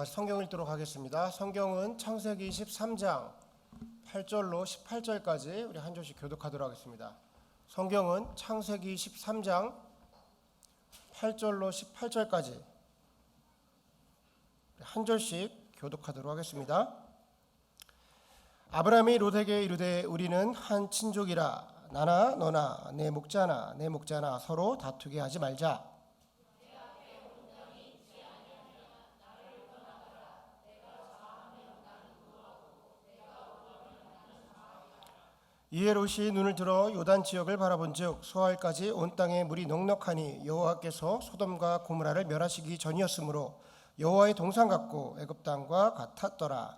다시 성경 읽도록 하겠습니다. 성경은 창세기 23장 8절로 18절까지 우리 한 절씩 교독하도록 하겠습니다. 성경은 창세기 23장 8절로 18절까지 한 절씩 교독하도록 하겠습니다. 아브라함이 롯에게 이르되 우리는 한 친족이라 나나 너나 내 목자나 내 목자나 서로 다투게 하지 말자. 이에 롯이 눈을 들어 요단 지역을 바라본즉 소알까지 온 땅에 물이 넉넉하니 여호와께서 소돔과 고모라를 멸하시기 전이었으므로 여호와의 동상 같고 애굽 땅과 같았더라.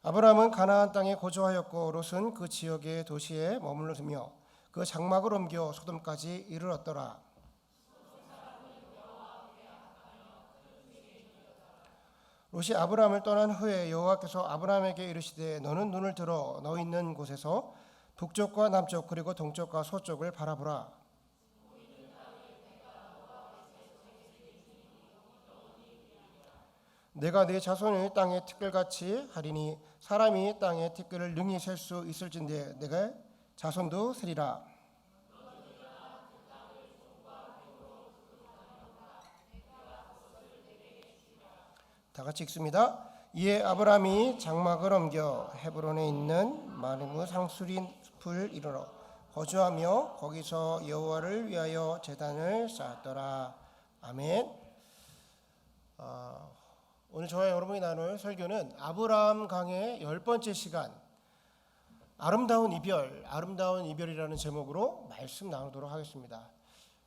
아브라함은 가나안 땅에 거주하였고 롯은 그 지역의 도시에 머무르며 그 장막을 옮겨 소돔까지 이르렀더라. 롯이 아브라함을 떠난 후에 여호와께서 아브라함에게 이르시되 너는 눈을 들어 너 있는 곳에서 북쪽과 남쪽 그리고 동쪽과 서쪽을 바라보라. 내가 네 자손을 땅의 티끌같이 하리니 사람이 땅의 티끌을 능히 셀 수 있을진데 내가 자손도 세리라. 다 같이 읽습니다. 이에 아브라함이 장막을 옮겨 헤브론에 있는 마므 상수리 숲을 이르러 거주하며 거기서 여호와를 위하여 제단을 쌓았더라. 아멘. 오늘 저와 여러분이 나눌 설교는 아브라함 강의 10번째 시간 아름다운 이별이라는 제목으로 말씀 나누도록 하겠습니다.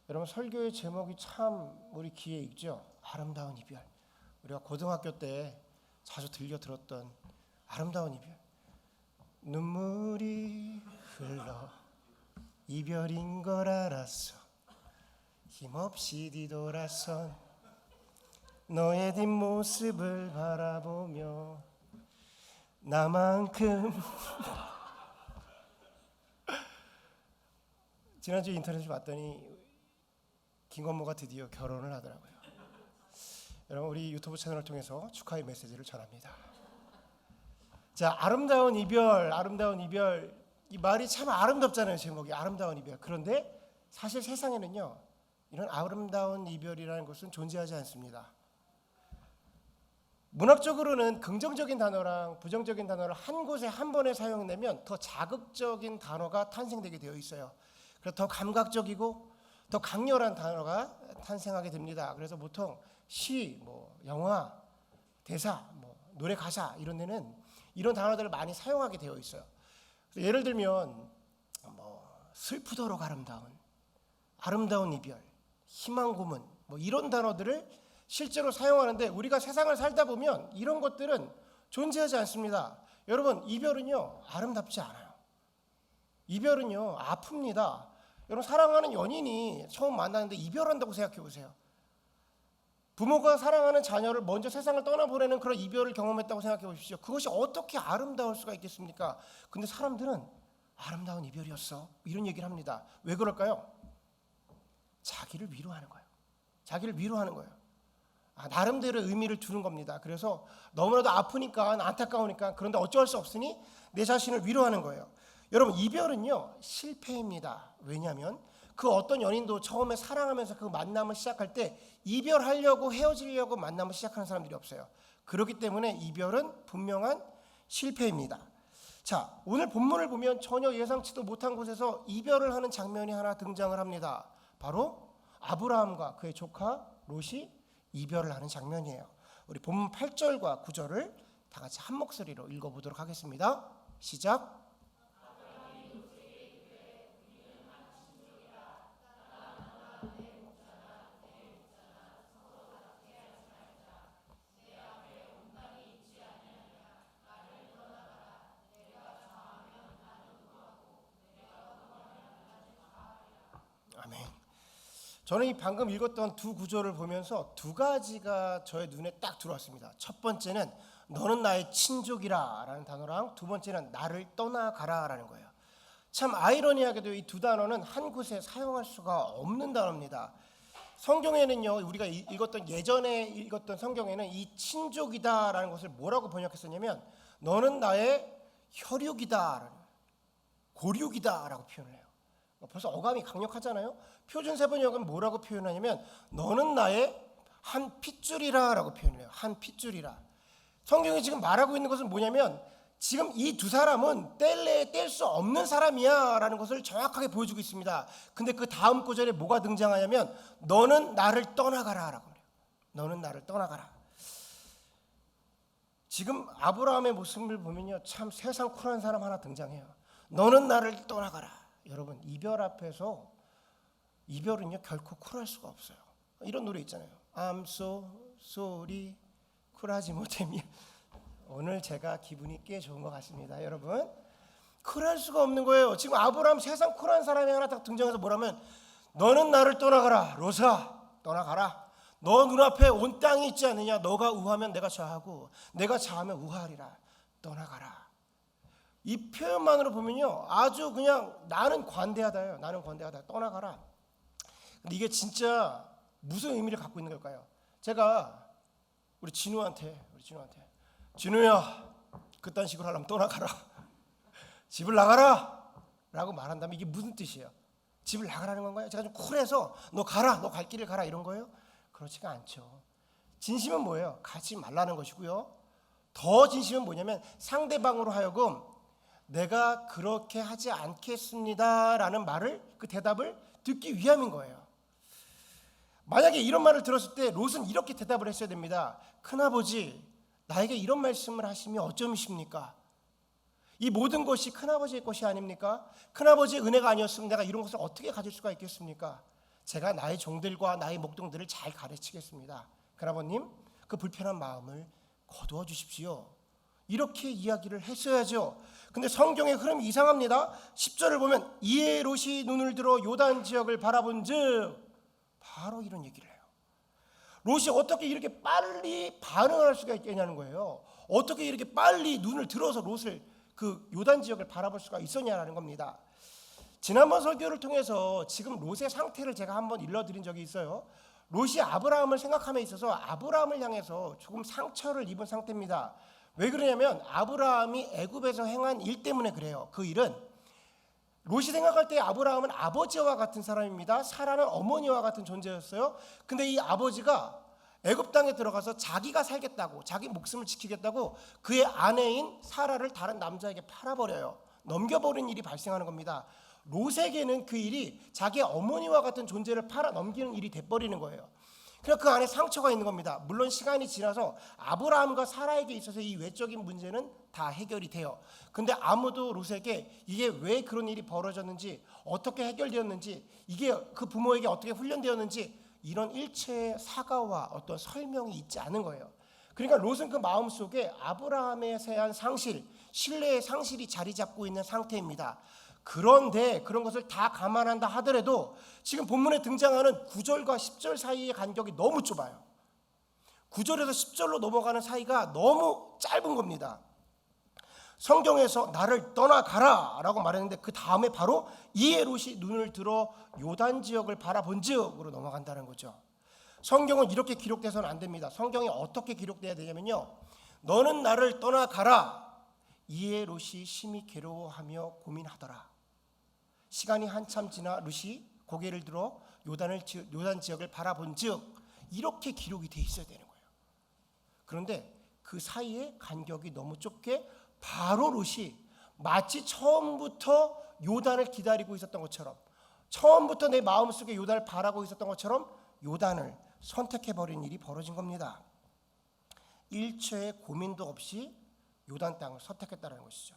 여러분 설교의 제목이 참 우리 귀에 익죠. 아름다운 이별. 우리가 고등학교 때 자주 들려 들었던 아름다운 이별. 눈물이 흘러 이별인 걸 알았어. 힘없이 뒤돌아선 너의 뒷모습을 바라보며 나만큼 지난주 인터넷을 봤더니 김건모가 드디어 결혼을 하더라고요. 여러분 우리 유튜브 채널을 통해서 축하의 메시지를 전합니다. 자, 아름다운 이별 이 말이 참 아름답잖아요. 제목이 아름다운 이별. 그런데 사실 세상에는요 이런 아름다운 이별이라는 것은 존재하지 않습니다. 문학적으로는 긍정적인 단어랑 부정적인 단어를 한 곳에 한 번에 사용되면 더 자극적인 단어가 탄생되게 되어 있어요. 그래서 더 감각적이고 더 강렬한 단어가 탄생하게 됩니다. 그래서 보통 시, 영화, 대사, 노래 가사 이런 데는 이런 단어들을 많이 사용하게 되어 있어요. 예를 들면 슬프도록 아름다운 이별, 희망 고문 이런 단어들을 실제로 사용하는데 우리가 세상을 살다 보면 이런 것들은 존재하지 않습니다. 여러분 이별은요 아름답지 않아요. 이별은요 아픕니다. 여러분 사랑하는 연인이 처음 만나는데 이별한다고 생각해 보세요. 부모가 사랑하는 자녀를 먼저 세상을 떠나보내는 그런 이별을 경험했다고 생각해 보십시오. 그것이 어떻게 아름다울 수가 있겠습니까? 근데 사람들은 아름다운 이별이었어 이런 얘기를 합니다. 왜 그럴까요? 자기를 위로하는 거예요. 나름대로 의미를 두는 겁니다. 그래서 너무나도 아프니까 안타까우니까 그런데 어쩔 수 없으니 내 자신을 위로하는 거예요. 여러분 이별은요 실패입니다. 왜냐하면 그 어떤 연인도 처음에 사랑하면서 그 만남을 시작할 때 이별하려고 헤어지려고 만남을 시작하는 사람들이 없어요. 그렇기 때문에 이별은 분명한 실패입니다. 자, 오늘 본문을 보면 전혀 예상치도 못한 곳에서 이별을 하는 장면이 하나 등장을 합니다. 바로 아브라함과 그의 조카 롯이 이별을 하는 장면이에요. 우리 본문 8절과 9절을 다 같이 한 목소리로 읽어보도록 하겠습니다. 시작. 아멘. 저는 이 방금 읽었던 두 구절을 보면서 두 가지가 저의 눈에 딱 들어왔습니다. 첫 번째는 너는 나의 친족이라 라는 단어랑 두 번째는 나를 떠나가라 라는 거예요. 참 아이러니하게도 이 두 단어는 한 곳에 사용할 수가 없는 단어입니다. 성경에는요, 우리가 예전에 읽었던 성경에는 이 친족이다라는 것을 뭐라고 번역했었냐면 너는 나의 혈육이다, 고륙이다라고 표현을 해요. 벌써 어감이 강력하잖아요. 표준 세번역은 뭐라고 표현하냐면 너는 나의 한 핏줄이라라고 표현을 해요. 한 핏줄이라. 성경이 지금 말하고 있는 것은 뭐냐면 지금 이 두 사람은 뗄래야 뗄 수 없는 사람이야 라는 것을 정확하게 보여주고 있습니다. 근데 그 다음 구절에 뭐가 등장하냐면 너는 나를 떠나가라 라고 해요. 너는 나를 떠나가라. 지금 아브라함의 모습을 보면요, 참 세상 쿨한 사람 하나 등장해요. 너는 나를 떠나가라. 여러분, 이별 앞에서 이별은요 결코 쿨할 수가 없어요. 이런 노래 있잖아요. I'm so sorry, 쿨하지 못해 미안. 오늘 제가 기분이 꽤 좋은 것 같습니다. 여러분, 쿨할 수가 없는 거예요. 지금 아브라함 세상 쿨한 사람이 하나 딱 등장해서 뭐라면 너는 나를 떠나가라. 로사 떠나가라. 너 눈앞에 온 땅이 있지 않느냐. 너가 우하면 내가 좌하고 내가 좌하면 우하리라. 떠나가라. 이 표현만으로 보면요 아주 그냥 나는 관대하다예요. 나는 관대하다. 떠나가라. 근데 이게 진짜 무슨 의미를 갖고 있는 걸까요? 제가 우리 진우한테 진우야, 그딴 식으로 하려면 떠나가라. 집을 나가라 라고 말한다면 이게 무슨 뜻이에요? 집을 나가라는 건가요? 제가 좀 쿨해서 너 가라, 너 갈 길을 가라 이런 거예요? 그렇지가 않죠. 진심은 뭐예요? 가지 말라는 것이고요. 더 진심은 뭐냐면 상대방으로 하여금 내가 그렇게 하지 않겠습니다 라는 말을, 그 대답을 듣기 위함인 거예요. 만약에 이런 말을 들었을 때 롯은 이렇게 대답을 했어야 됩니다. 큰아버지, 나에게 이런 말씀을 하시면 어쩌십니까? 이 모든 것이 큰아버지의 것이 아닙니까? 큰아버지의 은혜가 아니었으면 내가 이런 것을 어떻게 가질 수가 있겠습니까? 제가 나의 종들과 나의 목동들을 잘 가르치겠습니다. 큰아버님, 그 불편한 마음을 거두어 주십시오. 이렇게 이야기를 했어야죠. 근데 성경의 흐름이 이상합니다. 10절을 보면 이에 롯이 눈을 들어 요단 지역을 바라본즉 바로 이런 얘기를 해요. 롯이 어떻게 이렇게 빨리 반응을 할 수가 있겠냐는 거예요. 어떻게 이렇게 빨리 눈을 들어서 롯을 그 요단 지역을 바라볼 수가 있었냐라는 겁니다. 지난번 설교를 통해서 지금 롯의 상태를 제가 한번 일러드린 적이 있어요. 롯이 아브라함을 생각함에 있어서 아브라함을 향해서 조금 상처를 입은 상태입니다. 왜 그러냐면 아브라함이 애굽에서 행한 일 때문에 그래요. 그 일은 롯이 생각할 때 아브라함은 아버지와 같은 사람입니다. 사라는 어머니와 같은 존재였어요. 근데 이 아버지가 애굽 땅에 들어가서 자기가 살겠다고, 자기 목숨을 지키겠다고 그의 아내인 사라를 다른 남자에게 팔아버려요. 넘겨버린 일이 발생하는 겁니다. 롯에게는 그 일이 자기의 어머니와 같은 존재를 팔아 넘기는 일이 돼버리는 거예요. 그러니까 그 안에 상처가 있는 겁니다. 물론 시간이 지나서 아브라함과 사라에게 있어서 이 외적인 문제는 다 해결이 돼요. 근데 아무도 롯에게 이게 왜 그런 일이 벌어졌는지, 어떻게 해결되었는지, 이게 그 부모에게 어떻게 훈련되었는지 이런 일체의 사과와 어떤 설명이 있지 않은 거예요. 그러니까 롯은 그 마음속에 아브라함에 대한 상실, 신뢰의 상실이 자리 잡고 있는 상태입니다. 그런데 그런 것을 다 감안한다 하더라도 지금 본문에 등장하는 9절과 10절 사이의 간격이 너무 좁아요. 9절에서 10절로 넘어가는 사이가 너무 짧은 겁니다. 성경에서 나를 떠나가라 라고 말했는데 그 다음에 바로 이에 롯이 눈을 들어 요단 지역을 바라본즉으로 넘어간다는 거죠. 성경은 이렇게 기록돼서는 안 됩니다. 성경이 어떻게 기록돼야 되냐면요, 너는 나를 떠나가라. 이에 롯이 심히 괴로워하며 고민하더라. 시간이 한참 지나 롯이 고개를 들어 요단 지역을 바라본즉 이렇게 기록이 돼 있어야 되는 거예요. 그런데 그 사이에 간격이 너무 좁게 바로 롯이 마치 처음부터 요단을 기다리고 있었던 것처럼, 처음부터 내 마음속에 요단을 바라고 있었던 것처럼 요단을 선택해버린 일이 벌어진 겁니다. 일초의 고민도 없이 요단 땅을 선택했다는 것이죠.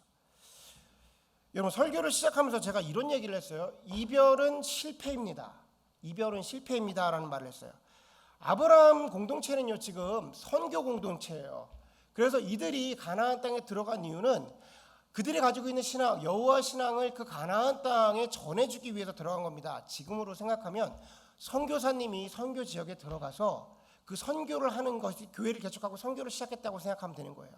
여러분, 설교를 시작하면서 제가 이런 얘기를 했어요. 이별은 실패입니다. 이별은 실패입니다라는 말을 했어요. 아브라함 공동체는요 지금 선교 공동체예요. 그래서 이들이 가나안 땅에 들어간 이유는 그들이 가지고 있는 신앙, 여호와 신앙을 그 가나안 땅에 전해주기 위해서 들어간 겁니다. 지금으로 생각하면 선교사님이 선교 지역에 들어가서 그 선교를 하는 것이 교회를 개척하고 선교를 시작했다고 생각하면 되는 거예요.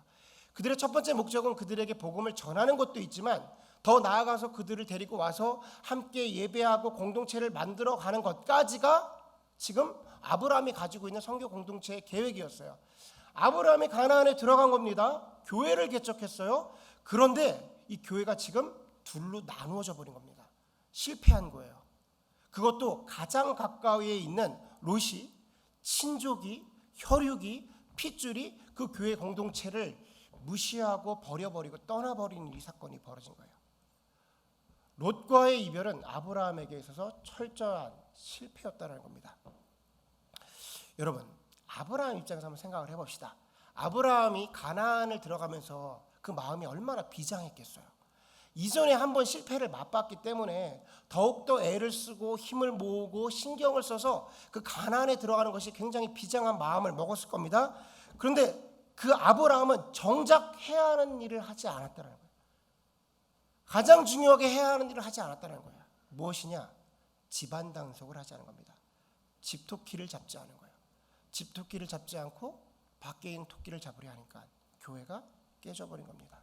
그들의 첫 번째 목적은 그들에게 복음을 전하는 것도 있지만 더 나아가서 그들을 데리고 와서 함께 예배하고 공동체를 만들어가는 것까지가 지금 아브라함이 가지고 있는 선교 공동체의 계획이었어요. 아브라함이 가나안에 들어간 겁니다. 교회를 개척했어요. 그런데 이 교회가 지금 둘로 나누어져 버린 겁니다. 실패한 거예요. 그것도 가장 가까이에 있는 롯이 친족이, 혈육이, 핏줄이 그 교회 공동체를 무시하고 버려버리고 떠나버리는 이 사건이 벌어진 거예요. 롯과의 이별은 아브라함에게 있어서 철저한 실패였다는 겁니다. 여러분, 아브라함 입장에서 한번 생각을 해봅시다. 아브라함이 가나안을 들어가면서 그 마음이 얼마나 비장했겠어요. 이전에 한번 실패를 맛봤기 때문에 더욱더 애를 쓰고 힘을 모으고 신경을 써서 그 가나안에 들어가는 것이 굉장히 비장한 마음을 먹었을 겁니다. 그런데 그 아브라함은 정작 해야 하는 일을 하지 않았다는 거예요. 가장 중요하게 해야 하는 일을 하지 않았다는 거예요. 무엇이냐? 집안 단속을 하지 않은 겁니다. 집토끼를 잡지 않은 거예요. 집토끼를 잡지 않고 밖에 있는 토끼를 잡으려 하니까 교회가 깨져버린 겁니다.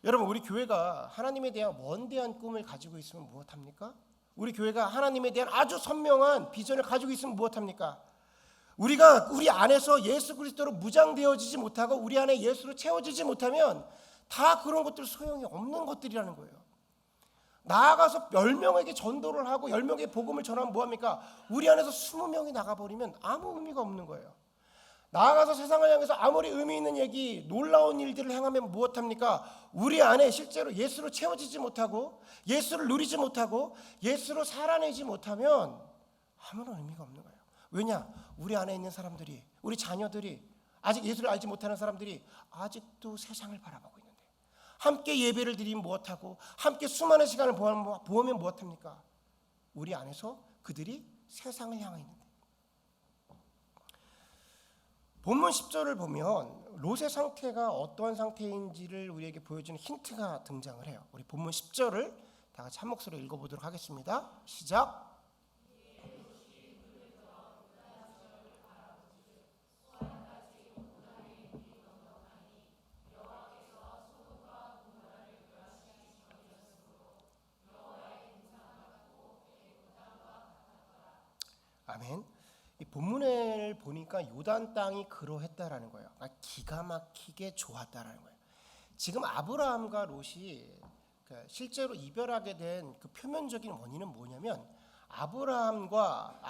여러분, 우리 교회가 하나님에 대한 원대한 꿈을 가지고 있으면 무엇합니까? 우리 교회가 하나님에 대한 아주 선명한 비전을 가지고 있으면 무엇합니까? 우리가 우리 안에서 예수 그리스도로 무장되어지지 못하고 우리 안에 예수로 채워지지 못하면 다 그런 것들 소용이 없는 것들이라는 거예요. 나아가서 10명에게 전도를 하고 10명에게 복음을 전하면 뭐합니까? 우리 안에서 20명이 나가버리면 아무 의미가 없는 거예요. 나아가서 세상을 향해서 아무리 의미 있는 얘기, 놀라운 일들을 행하면 무엇합니까? 우리 안에 실제로 예수로 채워지지 못하고 예수를 누리지 못하고 예수로 살아내지 못하면 아무런 의미가 없는 거예요. 왜냐? 우리 안에 있는 사람들이, 우리 자녀들이, 아직 예수를 알지 못하는 사람들이 아직도 세상을 바라보고 있는데 함께 예배를 드리면 무엇하고 함께 수많은 시간을 보내면 무엇합니까? 우리 안에서 그들이 세상을 향해 있는데. 본문 10절을 보면 롯의 상태가 어떠한 상태인지를 우리에게 보여주는 힌트가 등장을 해요. 우리 본문 10절을 다 같이 한 목소리로 읽어보도록 하겠습니다. 시작. 아멘. 이 본문을 보니까 요단 땅이 그러했다라는 거예요. 그러니까 기가 막히게 좋았다라는 거예요. 지금 아브라함과 롯이 실제로 이별하게 된 그 표면적인 원인은 뭐냐면 아브라함과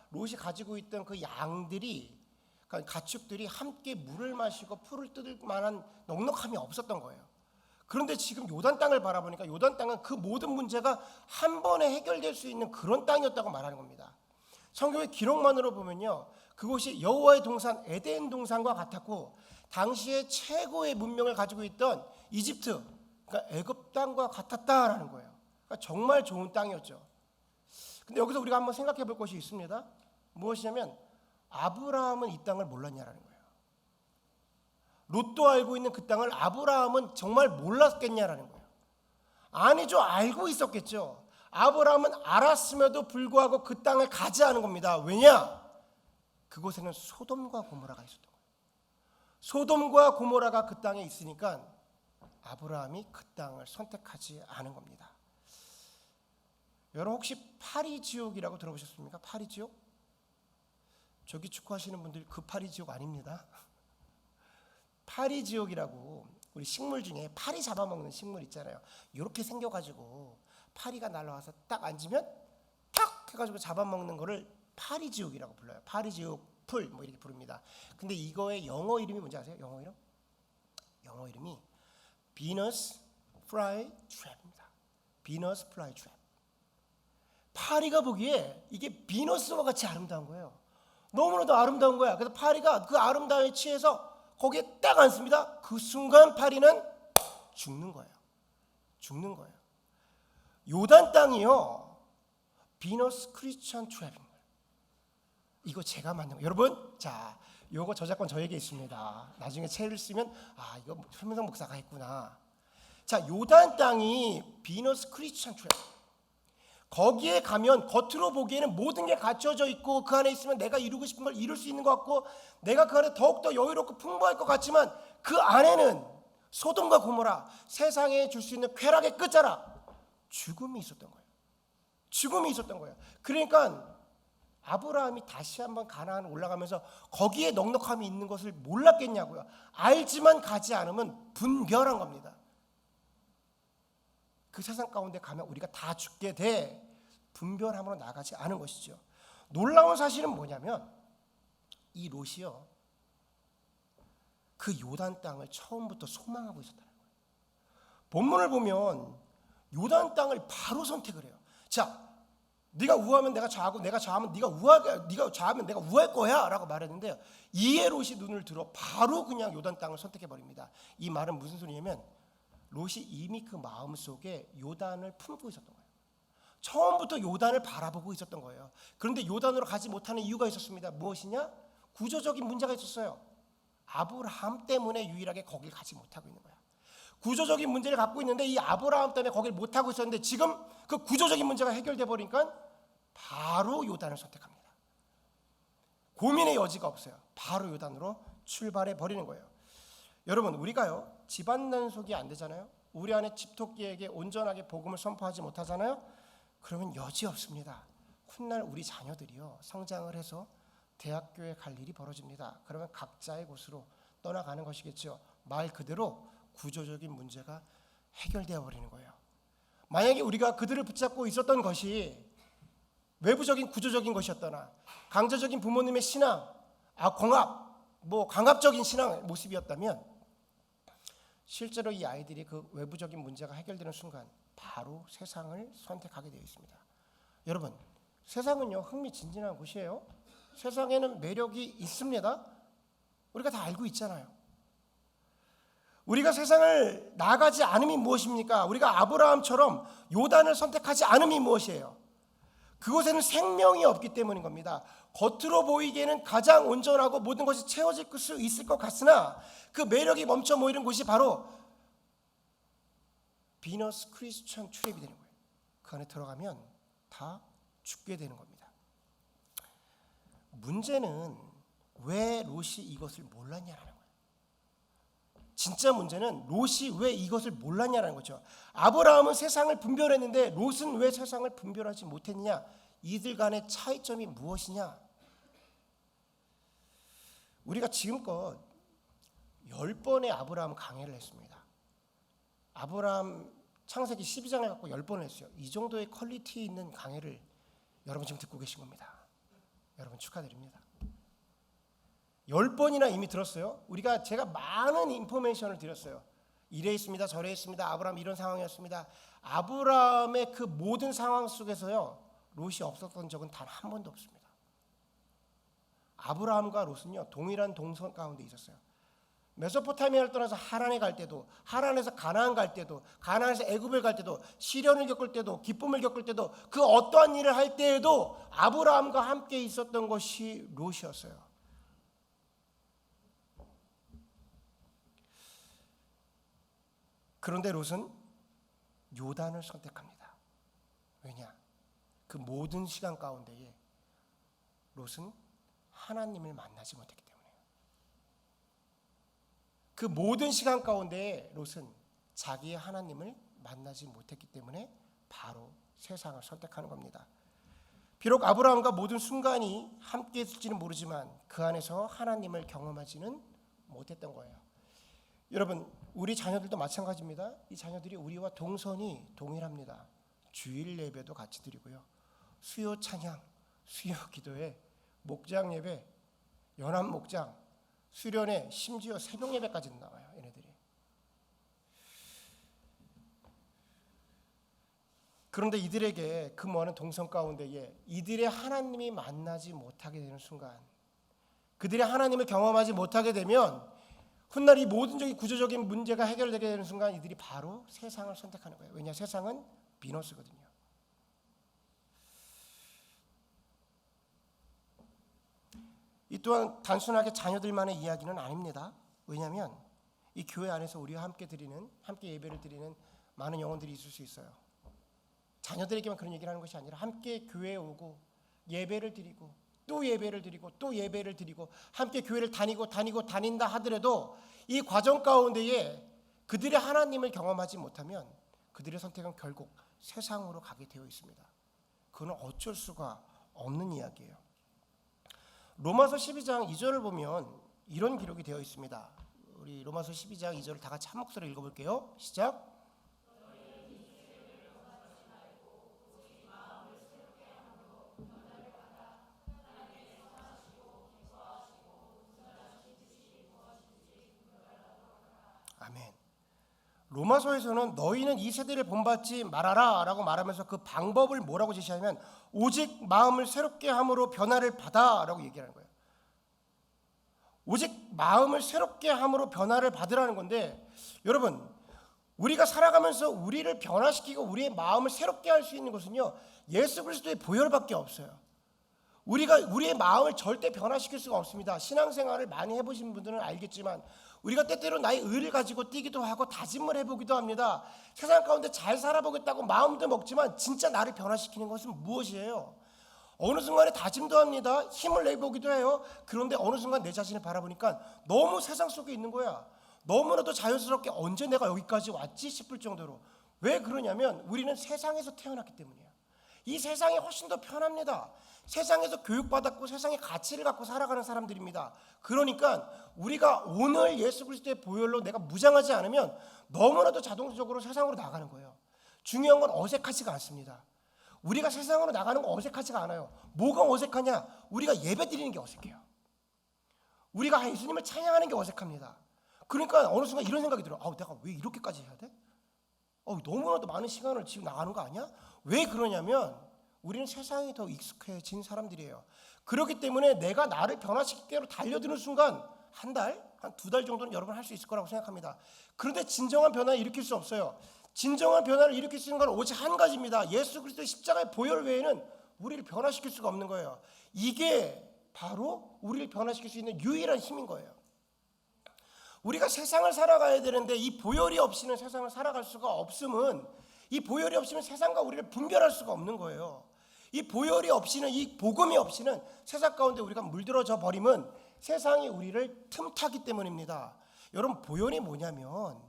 롯이 가지고 있던 그 양들이, 그러니까 가축들이 함께 물을 마시고 풀을 뜯을 만한 넉넉함이 없었던 거예요. 그런데 지금 요단 땅을 바라보니까 요단 땅은 그 모든 문제가 한 번에 해결될 수 있는 그런 땅이었다고 말하는 겁니다. 성경의 기록만으로 보면요, 그곳이 여호와의 동산 에덴 동산과 같았고 당시에 최고의 문명을 가지고 있던 이집트, 그러니까 애굽 땅과 같았다라는 거예요. 그러니까 정말 좋은 땅이었죠. 근데 여기서 우리가 한번 생각해 볼 것이 있습니다. 무엇이냐면 아브라함은 이 땅을 몰랐냐라는 거예요. 롯도 알고 있는 그 땅을 아브라함은 정말 몰랐겠냐라는 거예요. 아니죠, 알고 있었겠죠. 아브라함은 알았음에도 불구하고 그 땅을 가지 않은 겁니다. 왜냐? 그곳에는 소돔과 고모라가 있었던 거예요. 소돔과 고모라가 그 땅에 있으니까 아브라함이 그 땅을 선택하지 않은 겁니다. 여러분, 혹시 파리지옥이라고 들어보셨습니까? 파리지옥? 저기 축구하시는 분들 그 파리지옥 아닙니다. 파리지옥이라고, 우리 식물 중에 파리 잡아먹는 식물 있잖아요. 이렇게 생겨가지고 파리가 날아와서 딱 앉으면 탁 해가지고 잡아먹는 거를 파리지옥이라고 불러요. 파리지옥 풀 뭐 이렇게 부릅니다. 근데 이거의 영어 이름이 뭔지 아세요? 영어 이름? 영어 이름이 비너스 플라이 트랩입니다. 비너스 플라이 트랩. 파리가 보기에 이게 비너스와 같이 아름다운 거예요. 너무나도 아름다운 거야. 그래서 파리가 그 아름다움에 취해서 거기에 딱 앉습니다. 그 순간 파리는 죽는 거예요. 죽는 거예요. 요단 땅이요, 비너스 크리스천 트랩입니다. 이거 제가 만든 거예요. 여러분, 자, 요거 저작권 저에게 있습니다. 나중에 책을 쓰면 이거 설명성 목사가 했구나. 자, 요단 땅이 비너스 크리스천 트랩. 거기에 가면 겉으로 보기에는 모든 게 갖춰져 있고 그 안에 있으면 내가 이루고 싶은 걸 이룰 수 있는 것 같고 내가 그 안에 더욱더 여유롭고 풍부할 것 같지만 그 안에는 소돔과 고모라, 세상에 줄 수 있는 쾌락의 끝자락, 죽음이 있었던 거예요. 죽음이 있었던 거예요. 그러니까 아브라함이 다시 한번 가나안 올라가면서 거기에 넉넉함이 있는 것을 몰랐겠냐고요. 알지만 가지 않으면 분별한 겁니다. 그 세상 가운데 가면 우리가 다 죽게 돼 분별함으로 나가지 않은 것이죠. 놀라운 사실은 뭐냐면 이 롯이요, 그 요단 땅을 처음부터 소망하고 있었다는 거예요. 본문을 보면 요단 땅을 바로 선택을 해요. 자, 네가 우하면 내가 좌하고 내가 좌하면 네가 좌하면 내가 우할 거야라고 말했는데요. 이에 롯이 눈을 들어 바로 그냥 요단 땅을 선택해 버립니다. 이 말은 무슨 소리냐면 롯이 이미 그 마음속에 요단을 품고 있었던 거예요. 처음부터 요단을 바라보고 있었던 거예요. 그런데 요단으로 가지 못하는 이유가 있었습니다. 무엇이냐? 구조적인 문제가 있었어요. 아브라함 때문에 유일하게 거길 가지 못하고 있는 거야. 구조적인 문제를 갖고 있는데 이 아브라함 때문에 거길 못하고 있었는데 지금 그 구조적인 문제가 해결돼 버리니까 바로 요단을 선택합니다. 고민의 여지가 없어요. 바로 요단으로 출발해 버리는 거예요. 여러분, 우리가요 집안 단속이 안 되잖아요. 우리 안에 집토끼에게 온전하게 복음을 선포하지 못하잖아요. 그러면 여지 없습니다. 훗날 우리 자녀들이요 성장을 해서 대학교에 갈 일이 벌어집니다. 그러면 각자의 곳으로 떠나가는 것이겠죠. 말 그대로 구조적인 문제가 해결되어 버리는 거예요. 만약에 우리가 그들을 붙잡고 있었던 것이 외부적인 구조적인 것이었거나 강제적인 부모님의 신앙, 강압적인 신앙의 모습이었다면 실제로 이 아이들이 그 외부적인 문제가 해결되는 순간 바로 세상을 선택하게 되어 있습니다. 여러분, 세상은요 흥미진진한 곳이에요. 세상에는 매력이 있습니다. 우리가 다 알고 있잖아요. 우리가 세상을 나가지 않음이 무엇입니까? 우리가 아브라함처럼 요단을 선택하지 않음이 무엇이에요? 그곳에는 생명이 없기 때문인 겁니다. 겉으로 보이기에는 가장 온전하고 모든 것이 채워질 수 있을 것 같으나 그 매력이 멈춰 모이는 곳이 바로 비너스 크리스천 트랩이 되는 거예요. 그 안에 들어가면 다 죽게 되는 겁니다. 문제는 왜 롯이 이것을 몰랐냐라는 거예요. 진짜 문제는 롯이 왜 이것을 몰랐냐라는 거죠. 아브라함은 세상을 분별했는데 롯은 왜 세상을 분별하지 못했느냐? 이들 간의 차이점이 무엇이냐? 우리가 지금껏 10번의 아브라함 강해를 했습니다. 아브라함 창세기 12장을 갖고 10번을 했어요. 이 정도의 퀄리티 있는 강해를 여러분 지금 듣고 계신 겁니다. 여러분 축하드립니다. 10번이나 이미 들었어요. 제가 많은 인포메이션을 드렸어요. 이래 있습니다. 저래 있습니다. 아브라함 이런 상황이었습니다. 아브라함의 그 모든 상황 속에서요 롯이 없었던 적은 단 한 번도 없습니다. 아브라함과 롯은요 동일한 동선 가운데 있었어요. 메소포타미아를 떠나서 하란에 갈 때도, 하란에서 가나안 갈 때도, 가나안에서 애굽을 갈 때도, 시련을 겪을 때도, 기쁨을 겪을 때도, 그 어떠한 일을 할 때에도 아브라함과 함께 있었던 것이 롯이었어요. 그런데 롯은 요단을 선택합니다. 왜냐? 그 모든 시간 가운데에 롯은 하나님을 만나지 못했기 때문에요. 그 모든 시간 가운데에 롯은 자기의 하나님을 만나지 못했기 때문에 바로 세상을 선택하는 겁니다. 비록 아브라함과 모든 순간이 함께 있을지는 모르지만 그 안에서 하나님을 경험하지는 못했던 거예요. 여러분, 우리 자녀들도 마찬가지입니다. 이 자녀들이 우리와 동선이 동일합니다. 주일 예배도 같이 드리고요. 수요 찬양, 수요 기도회, 목장 예배, 연합 목장, 수련회, 심지어 새벽 예배까지도 나와요. 얘네들이. 그런데 이들에게 근무하는 동선 가운데에 이들의 하나님이 만나지 못하게 되는 순간, 그들의 하나님을 경험하지 못하게 되면 훗날 이 모든 구조적인 문제가 해결되게 되는 순간 이들이 바로 세상을 선택하는 거예요. 왜냐? 세상은 비너스거든요. 이 또한 단순하게 자녀들만의 이야기는 아닙니다. 왜냐하면 이 교회 안에서 우리와 함께 예배를 드리는 많은 영혼들이 있을 수 있어요. 자녀들에게만 그런 얘기를 하는 것이 아니라 함께 교회에 오고 예배를 드리고 또 예배를 드리고 또 예배를 드리고 함께 교회를 다닌다 하더라도 이 과정 가운데에 그들이 하나님을 경험하지 못하면 그들의 선택은 결국 세상으로 가게 되어 있습니다. 그건 어쩔 수가 없는 이야기예요. 로마서 12장 2절을 보면 이런 기록이 되어 있습니다. 우리 로마서 12장 2절을 다 같이 한 목소리로 읽어볼게요. 시작. 아멘. 로마서에서는 너희는 이 세대를 본받지 말아라 라고 말하면서 그 방법을 뭐라고 제시하냐면 오직 마음을 새롭게 함으로 변화를 받아 라고 얘기하는 거예요. 오직 마음을 새롭게 함으로 변화를 받으라는 건데, 여러분 우리가 살아가면서 우리를 변화시키고 우리의 마음을 새롭게 할 수 있는 것은요 예수 그리스도의 보혈밖에 없어요. 우리가 우리의 마음을 절대 변화시킬 수가 없습니다. 신앙생활을 많이 해보신 분들은 알겠지만 우리가 때때로 나의 의를 가지고 뛰기도 하고 다짐을 해보기도 합니다. 세상 가운데 잘 살아보겠다고 마음도 먹지만 진짜 나를 변화시키는 것은 무엇이에요? 어느 순간에 다짐도 합니다. 힘을 내보기도 해요. 그런데 어느 순간 내 자신을 바라보니까 너무 세상 속에 있는 거야. 너무나도 자연스럽게 언제 내가 여기까지 왔지 싶을 정도로. 왜 그러냐면 우리는 세상에서 태어났기 때문이에요. 이 세상이 훨씬 더 편합니다. 세상에서 교육받았고 세상의 가치를 갖고 살아가는 사람들입니다. 그러니까 우리가 오늘 예수 그리스도의 보혈로 내가 무장하지 않으면 너무나도 자동적으로 세상으로 나가는 거예요. 중요한 건 어색하지가 않습니다. 우리가 세상으로 나가는 거 어색하지가 않아요. 뭐가 어색하냐? 우리가 예배 드리는 게 어색해요. 우리가 예수님을 찬양하는 게 어색합니다. 그러니까 어느 순간 이런 생각이 들어요. 내가 왜 이렇게까지 해야 돼? 너무나도 많은 시간을 지금 나가는 거 아니야? 왜 그러냐면 우리는 세상이 더 익숙해진 사람들이에요. 그렇기 때문에 내가 나를 변화시키기로 달려드는 순간 한 달, 한 2달 정도는 여러분 할 수 있을 거라고 생각합니다. 그런데 진정한 변화를 일으킬 수 없어요. 진정한 변화를 일으킬 수 있는 건 오직 한 가지입니다. 예수 그리스도의 십자가의 보혈 외에는 우리를 변화시킬 수가 없는 거예요. 이게 바로 우리를 변화시킬 수 있는 유일한 힘인 거예요. 우리가 세상을 살아가야 되는데 이 보혈이 없이는 세상을 살아갈 수가 없음은, 이 보혈이 없이는 세상과 우리를 분별할 수가 없는 거예요. 이 보혈이 없이는, 이 복음이 없이는 세상 가운데 우리가 물들어져 버리면 세상이 우리를 틈타기 때문입니다. 여러분, 보혈이 뭐냐면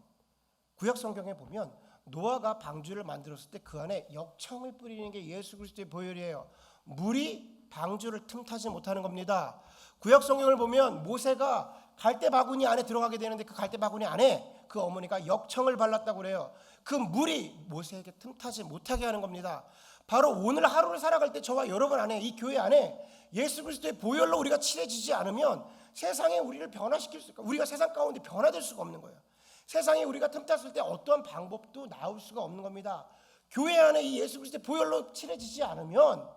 구약 성경에 보면 노아가 방주를 만들었을 때 그 안에 역청을 뿌리는 게 예수 그리스도의 보혈이에요. 물이 방주를 틈타지 못하는 겁니다. 구약 성경을 보면 모세가 갈대 바구니 안에 들어가게 되는데 그 갈대 바구니 안에 그 어머니가 역청을 발랐다고 그래요. 그 물이 모세에게 틈타지 못하게 하는 겁니다. 바로 오늘 하루를 살아갈 때 저와 여러분 안에, 이 교회 안에 예수 그리스도의 보혈로 우리가 칠해지지 않으면 세상에 우리를 변화시킬 수, 우리가 세상 가운데 변화될 수가 없는 거예요. 세상에 우리가 틈탔을 때 어떠한 방법도 나올 수가 없는 겁니다. 교회 안에 이 예수 그리스도의 보혈로 칠해지지 않으면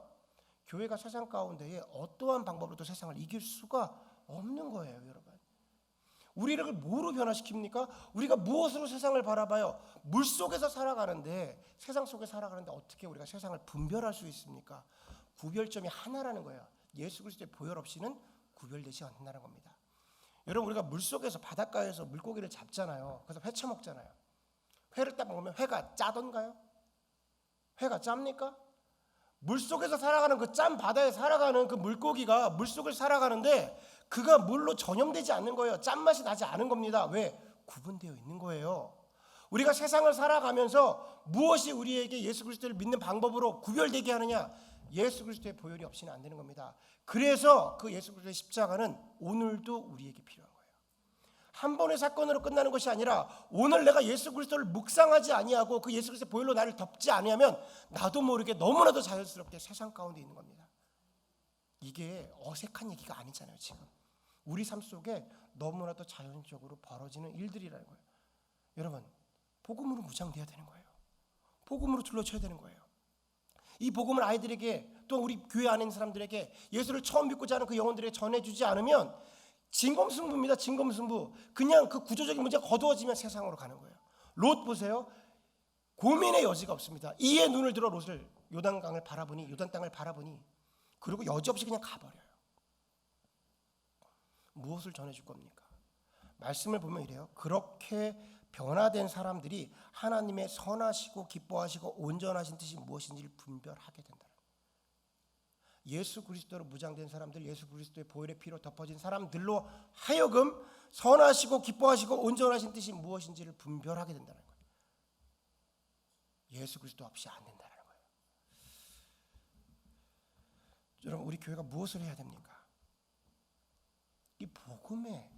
교회가 세상 가운데에 어떠한 방법으로도 세상을 이길 수가 없는 거예요, 여러분. 우리를 뭐로 변화시킵니까? 우리가 무엇으로 세상을 바라봐요? 물 속에서 살아가는데, 세상 속에 살아가는데 어떻게 우리가 세상을 분별할 수 있습니까? 구별점이 하나라는 거예요. 예수 그리스도의 보혈 없이는 구별되지 않는다는 겁니다. 여러분, 우리가 물 속에서, 바닷가에서 물고기를 잡잖아요. 그래서 회 처먹잖아요. 회를 딱 먹으면 회가 짜던가요? 회가 짭니까? 물 속에서 살아가는 그 짠 바다에 살아가는 그 물고기가 물속을 살아가는데 그가 물로 전염되지 않는 거예요. 짠맛이 나지 않은 겁니다. 왜? 구분되어 있는 거예요. 우리가 세상을 살아가면서 무엇이 우리에게 예수 그리스도를 믿는 방법으로 구별되게 하느냐? 예수 그리스도의 보혈이 없이는 안 되는 겁니다. 그래서 그 예수 그리스도의 십자가는 오늘도 우리에게 필요한 거예요. 한 번의 사건으로 끝나는 것이 아니라 오늘 내가 예수 그리스도를 묵상하지 아니하고 그 예수 그리스도의 보혈로 나를 덮지 아니하면 나도 모르게 너무나도 자연스럽게 세상 가운데 있는 겁니다. 이게 어색한 얘기가 아니잖아요. 지금 우리 삶 속에 너무나도 자연적으로 벌어지는 일들이라는 거예요. 여러분, 복음으로 무장돼야 되는 거예요. 복음으로 둘러쳐야 되는 거예요. 이 복음을 아이들에게, 또 우리 교회 안에 있는 사람들에게, 예수를 처음 믿고자 하는 그 영혼들에게 전해주지 않으면 진검승부입니다. 진검승부. 그냥 그 구조적인 문제가 거두어지면 세상으로 가는 거예요. 롯 보세요. 고민의 여지가 없습니다. 이에 눈을 들어 롯을 요단 땅을 바라보니 그리고 여지없이 그냥 가버려요. 무엇을 전해줄 겁니까? 말씀을 보면 이래요. 그렇게 변화된 사람들이 하나님의 선하시고 기뻐하시고 온전하신 뜻이 무엇인지를 분별하게 된다. 예수 그리스도로 무장된 사람들, 예수 그리스도의 보혈의 피로 덮어진 사람들로 하여금 선하시고 기뻐하시고 온전하신 뜻이 무엇인지를 분별하게 된다는 거예요. 예수 그리스도 없이 안 된다는 거예요. 여러분, 우리 교회가 무엇을 해야 됩니까? 이 복음에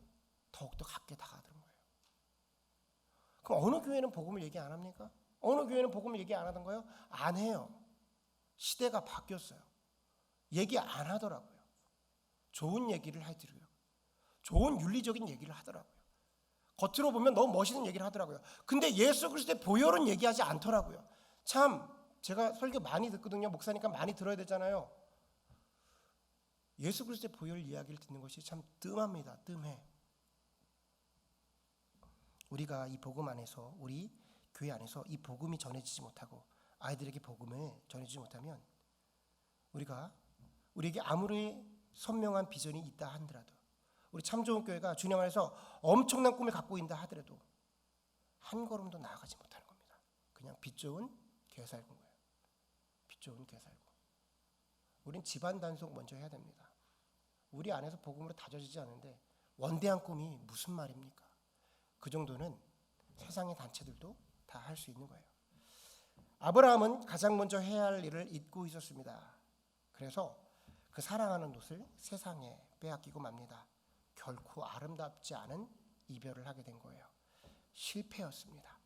더욱더 가깝게 다가가는 거예요. 그럼 어느 교회는 복음을 얘기 안 합니까? 어느 교회는 복음을 얘기 안 하던가요? 안 해요. 시대가 바뀌었어요. 얘기 안 하더라고요. 좋은 얘기를 하더라고요. 좋은 윤리적인 얘기를 하더라고요. 겉으로 보면 너무 멋있는 얘기를 하더라고요. 근데 예수 그리스도의 보혈은 얘기하지 않더라고요. 참 제가 설교 많이 듣거든요. 목사니까 많이 들어야 되잖아요. 예수 그리스도의 보혈 이야기를 듣는 것이 참 뜸합니다. 뜸해. 우리가 이 복음 안에서, 우리 교회 안에서 이 복음이 전해지지 못하고 아이들에게 복음을 전해지지 못하면 우리에게 아무리 선명한 비전이 있다 하더라도, 우리 참 좋은 교회가 주님 안에서 엄청난 꿈을 갖고 있다 하더라도 한 걸음도 나아가지 못하는 겁니다. 그냥 빛 좋은 교회 살고 거예요. 빛 좋은 교회 살고. 우린 집안 단속 먼저 해야 됩니다. 우리 안에서 복음으로 다져지지 않는데 원대한 꿈이 무슨 말입니까? 그 정도는 세상의 단체들도 다 할 수 있는 거예요. 아브라함은 가장 먼저 해야 할 일을 잊고 있었습니다. 그래서 그 사랑하는 롯을 세상에 빼앗기고 맙니다. 결코 아름답지 않은 이별을 하게 된 거예요. 실패였습니다.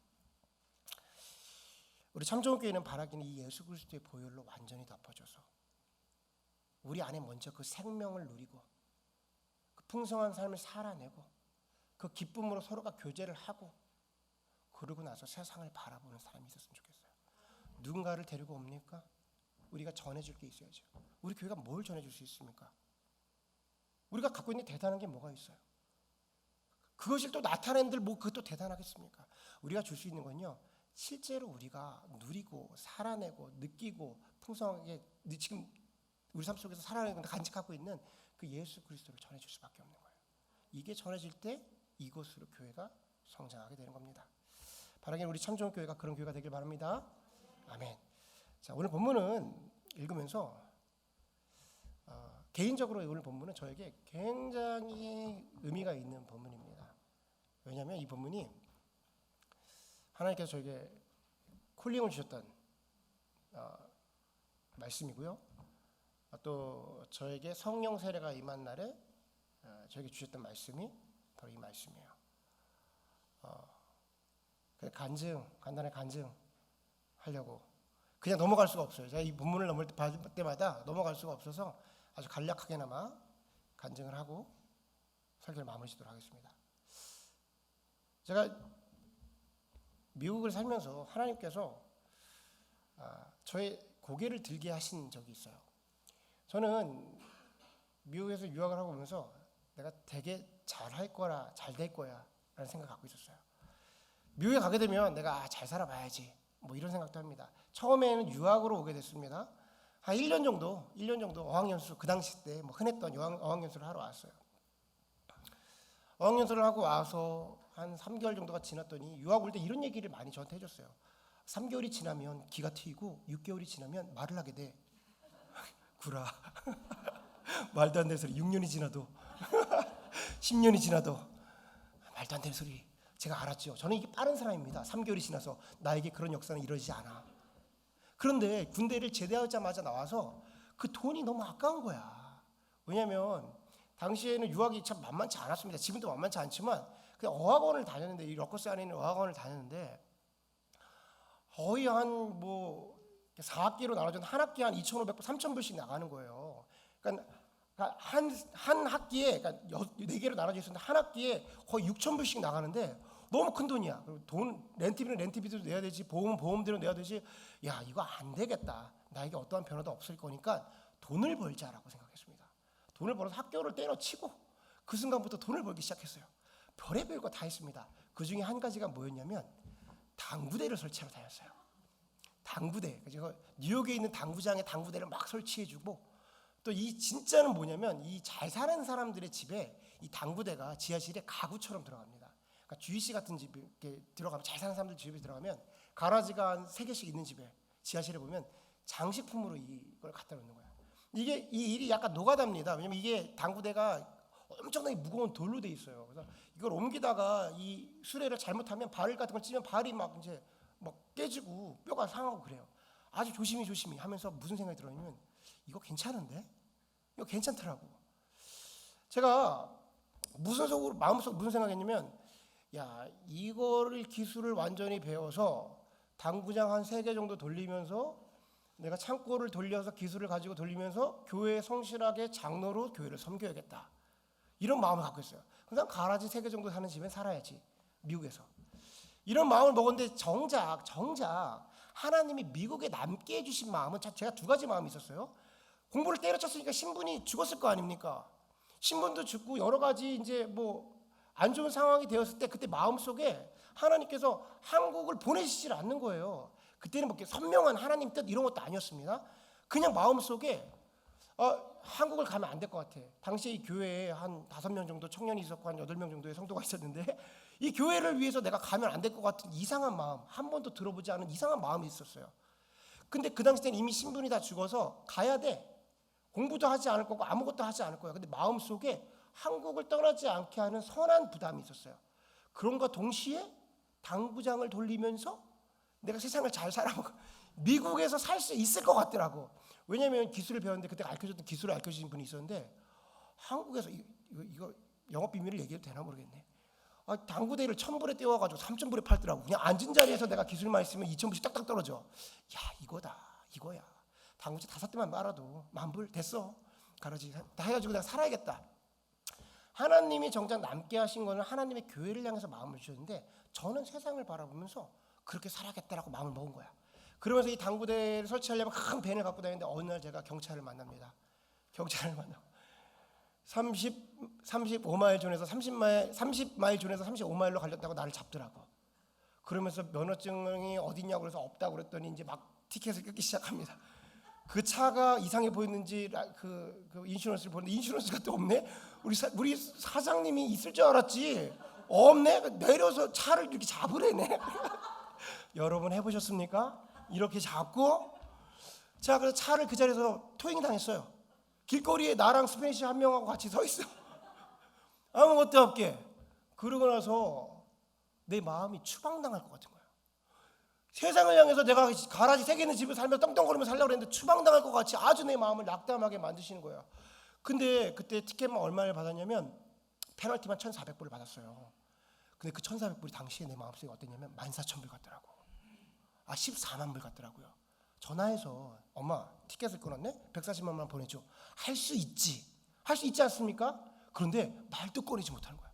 우리 참좋은교회는 바라기는 이 예수 그리스도의 보혈로 완전히 덮어져서 우리 안에 먼저 그 생명을 누리고 그 풍성한 삶을 살아내고 그 기쁨으로 서로가 교제를 하고 그러고 나서 세상을 바라보는 사람이 있었으면 좋겠어요. 누군가를 데리고 옵니까? 우리가 전해줄 게 있어야죠. 우리 교회가 뭘 전해줄 수 있습니까? 우리가 갖고 있는 대단한 게 뭐가 있어요? 그것을 또 나타낸들 뭐 그것도 대단하겠습니까? 우리가 줄 수 있는 건요, 실제로 우리가 누리고 살아내고 느끼고 풍성하게 지금 우리 삶 속에서 살아내고 간직하고 있는 그 예수 그리스도를 전해줄 수밖에 없는 거예요. 이게 전해질 때 이곳으로 교회가 성장하게 되는 겁니다. 바라기는 우리 참 좋은 교회가 그런 교회가 되길 바랍니다. 아멘. 자, 오늘 본문은 읽으면서 개인적으로 오늘 본문은 저에게 굉장히 의미가 있는 본문입니다. 왜냐하면 이 본문이 하나님께서 저에게 콜링을 주셨던 말씀이고요. 또 저에게 성령 세례가 임한 날에 저에게 주셨던 말씀이 바로 이 말씀이에요. 간단히 간증하려고 그냥 넘어갈 수가 없어요. 제가 이 본문을 넘을 때마다 넘어갈 수가 없어서 아주 간략하게나마 간증을 하고 설교를 마무리 짓도록 하겠습니다. 제가 미국을 살면서 하나님께서 저의 고개를 들게 하신 적이 있어요. 저는 미국에서 유학을 하고 오면서 내가 되게 잘할 거라, 잘 될 거야 라는 생각을 갖고 있었어요. 미국에 가게 되면 내가 잘 살아봐야지 뭐 이런 생각도 합니다. 처음에는 유학으로 오게 됐습니다. 한 1년 정도 어학연수, 그 당시 때 뭐 흔했던 어학연수를 하러 왔어요. 어학연수를 하고 와서 한 3개월 정도가 지났더니 유학 올 때 이런 얘기를 많이 저한테 해줬어요. 3개월이 지나면 기가 트이고 6개월이 지나면 말을 하게 돼. 구라. 말도 안 되는 소리. 6년이 지나도 10년이 지나도 말도 안 되는 소리. 제가 알았죠. 저는 이게 빠른 사람입니다. 3개월이 지나서 나에게 그런 역사는 이루어지지 않아. 그런데 군대를 제대하자마자 나와서 그 돈이 너무 아까운 거야. 왜냐하면 당시에는 유학이 참 만만치 않았습니다. 지금도 만만치 않지만 그냥 어학원을 다녔는데, 이 러커스 안에 있는 어학원을 다녔는데 거의 한 뭐 4학기로 나눠준 한 학기에 한 2,500불, 3,000불씩 나가는 거예요. 그러니까 한 학기에, 그러니까 4개로 나눠져 있었는데 한 학기에 거의 6,000불씩 나가는데 너무 큰 돈이야. 그리고 돈, 렌트비는 렌트비도 내야 되지, 보험은 보험대로 내야 되지. 야, 이거 안 되겠다. 나에게 어떠한 변화도 없을 거니까 돈을 벌자라고 생각했습니다. 돈을 벌어서 학교를 때려치고 그 순간부터 돈을 벌기 시작했어요. 별의별 거 다 했습니다. 그 중에 한 가지가 뭐였냐면 당구대를 설치하러 다녔어요. 당구대. 그래서 뉴욕에 있는 당구장에 당구대를 막 설치해주고, 또 이 진짜는 뭐냐면 이 잘 사는 사람들의 집에 이 당구대가 지하실에 가구처럼 들어갑니다. 그러니까 주희씨 같은 집에 이렇게 들어가면, 잘 사는 사람들 집에 들어가면 가라지가 한 3개씩 있는 집에 지하실에 보면 장식품으로 이걸 갖다 놓는 거야. 이게 이 일이 약간 노가다입니다. 왜냐면 이게 당구대가 엄청나게 무거운 돌로 돼 있어요. 그래서 이걸 옮기다가 이 수레를 잘못하면 발 같은 걸 찌면 발이 막 이제 막 깨지고 뼈가 상하고 그래요. 아주 조심히 하면서 무슨 생각이 들었냐면 이거 괜찮은데? 이거 괜찮더라고. 제가 마음속 무슨 생각했냐면, 야, 이거를 기술을 완전히 배워서 당구장 한 3개 정도 돌리면서 내가 창고를 돌려서 기술을 가지고 돌리면서 교회에 성실하게 장로로 교회를 섬겨야겠다, 이런 마음을 갖고 있어요. 그냥 가라지 3개 정도 사는 집에 살아야지, 미국에서. 이런 마음을 먹었는데 정작 하나님이 미국에 남게 해주신 마음은 제가 2가지 마음이 있었어요. 공부를 때려쳤으니까 신분이 죽었을 거 아닙니까? 신분도 죽고 여러 가지 이제 뭐 안 좋은 상황이 되었을 때 그때 마음속에 하나님께서 한국을 보내시질 않는 거예요. 그때는 뭐 이렇게 선명한 하나님 뜻 이런 것도 아니었습니다. 그냥 마음속에 한국을 가면 안 될 것 같아. 당시에 이 교회에 한 5명 정도 청년이 있었고 한 8명 정도의 성도가 있었는데 이 교회를 위해서 내가 가면 안 될 것 같은 이상한 마음, 한 번도 들어보지 않은 이상한 마음이 있었어요. 근데 그 당시 때는 이미 신분이 다 죽어서 가야 돼. 공부도 하지 않을 거고 아무것도 하지 않을 거야. 근데 마음속에 한국을 떠나지 않게 하는 선한 부담이 있었어요. 그런가 동시에 당구장을 돌리면서 내가 세상을 잘 살아보고 미국에서 살 수 있을 것 같더라고. 왜냐하면 기술을 배웠는데 그때 기술을 알려주신 분이 있었는데, 한국에서 이거 영업 비밀을 얘기해도 되나 모르겠네. 당구대를 1,000불에 떼워가지고 3,000불에 팔더라고. 그냥 앉은 자리에서 내가 기술만 있으면 2,000불씩 딱딱 떨어져. 야, 이거야. 당구대 5대만 말아도 10,000불 됐어. 가라지 다 해가지고 내가 살아야겠다. 하나님이 정작 남게 하신 거는 하나님의 교회를 향해서 마음을 주셨는데, 저는 세상을 바라보면서 그렇게 살아야겠다라고 마음을 먹은 거야. 그러면서 이 당구대를 설치하려면 큰 밴을 갖고 다니는데 어느 날 제가 경찰을 만납니다. 경찰을 만나고 35마일 존에서 30마일 존에서 35마일로 갈렸다고 나를 잡더라고. 그러면서 면허증이 어딨냐고 그래서 없다고 그랬더니 이제 막 티켓을 끊기 시작합니다. 그 차가 이상해 보였는지 그 인슈런스를 보는데 인슈런스가 또 없네. 우리 사장님이 있을 줄 알았지 없네. 내려서 차를 이렇게 잡으래네. 여러분 해보셨습니까? 이렇게 잡고, 자, 그래서 차를 그 자리에서 토잉 당했어요. 길거리에 나랑 스페니쉬 한 명하고 같이 서 있어. 아무것도 없게. 그러고 나서 내 마음이 추방당할 것 같은 거야. 세상을 향해서 내가 가라지 3개 있는 집에 살면서 떵떵거리면서 살려고 했는데 추방당할 것 같이 아주 내 마음을 낙담하게 만드시는 거야. 근데 그때 티켓만 얼마를 받았냐면 페널티만 1,400불을 받았어요. 근데 그 1,400불이 당시에 내 마음속에 어땠냐면 14,000불 같더라고. 14만 불 같더라고요. 전화해서 엄마 티켓을 끊었네? 140만 원 보내줘. 할 수 있지 않습니까? 그런데 말도 꺼내지 못하는 거야.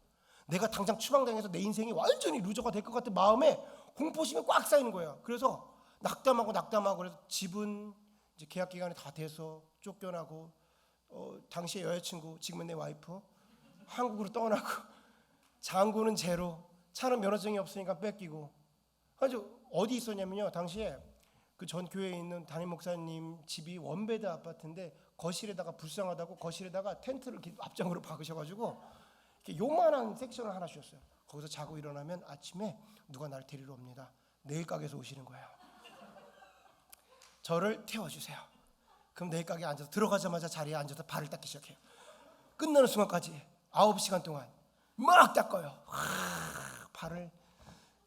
내가 당장 추방당해서 내 인생이 완전히 루저가 될 것 같은 마음에 공포심이 꽉 쌓이는 거예요. 그래서 낙담하고 그래서 집은 이제 계약 기간이 다 돼서 쫓겨나고, 당시의 여자친구, 지금은 내 와이프, 한국으로 떠나고, 장고는 제로, 차는 면허증이 없으니까 뺏기고. 아주 어디 있었냐면요, 당시에 그 전 교회에 있는 담임 목사님 집이 원베드 아파트인데 거실에다가 불쌍하다고 거실에다가 텐트를 이렇게 앞장으로 박으셔가지고 이렇게 요만한 섹션을 하나 주셨어요. 거기서 자고 일어나면 아침에 누가 나를 데리러 옵니다. 내일 가게에서 오시는 거예요. 저를 태워주세요. 그럼 내일 가게에 앉아서 들어가자마자 자리에 앉아서 발을 닦기 시작해요. 끝나는 순간까지 9시간 동안 막 닦아요. 발을.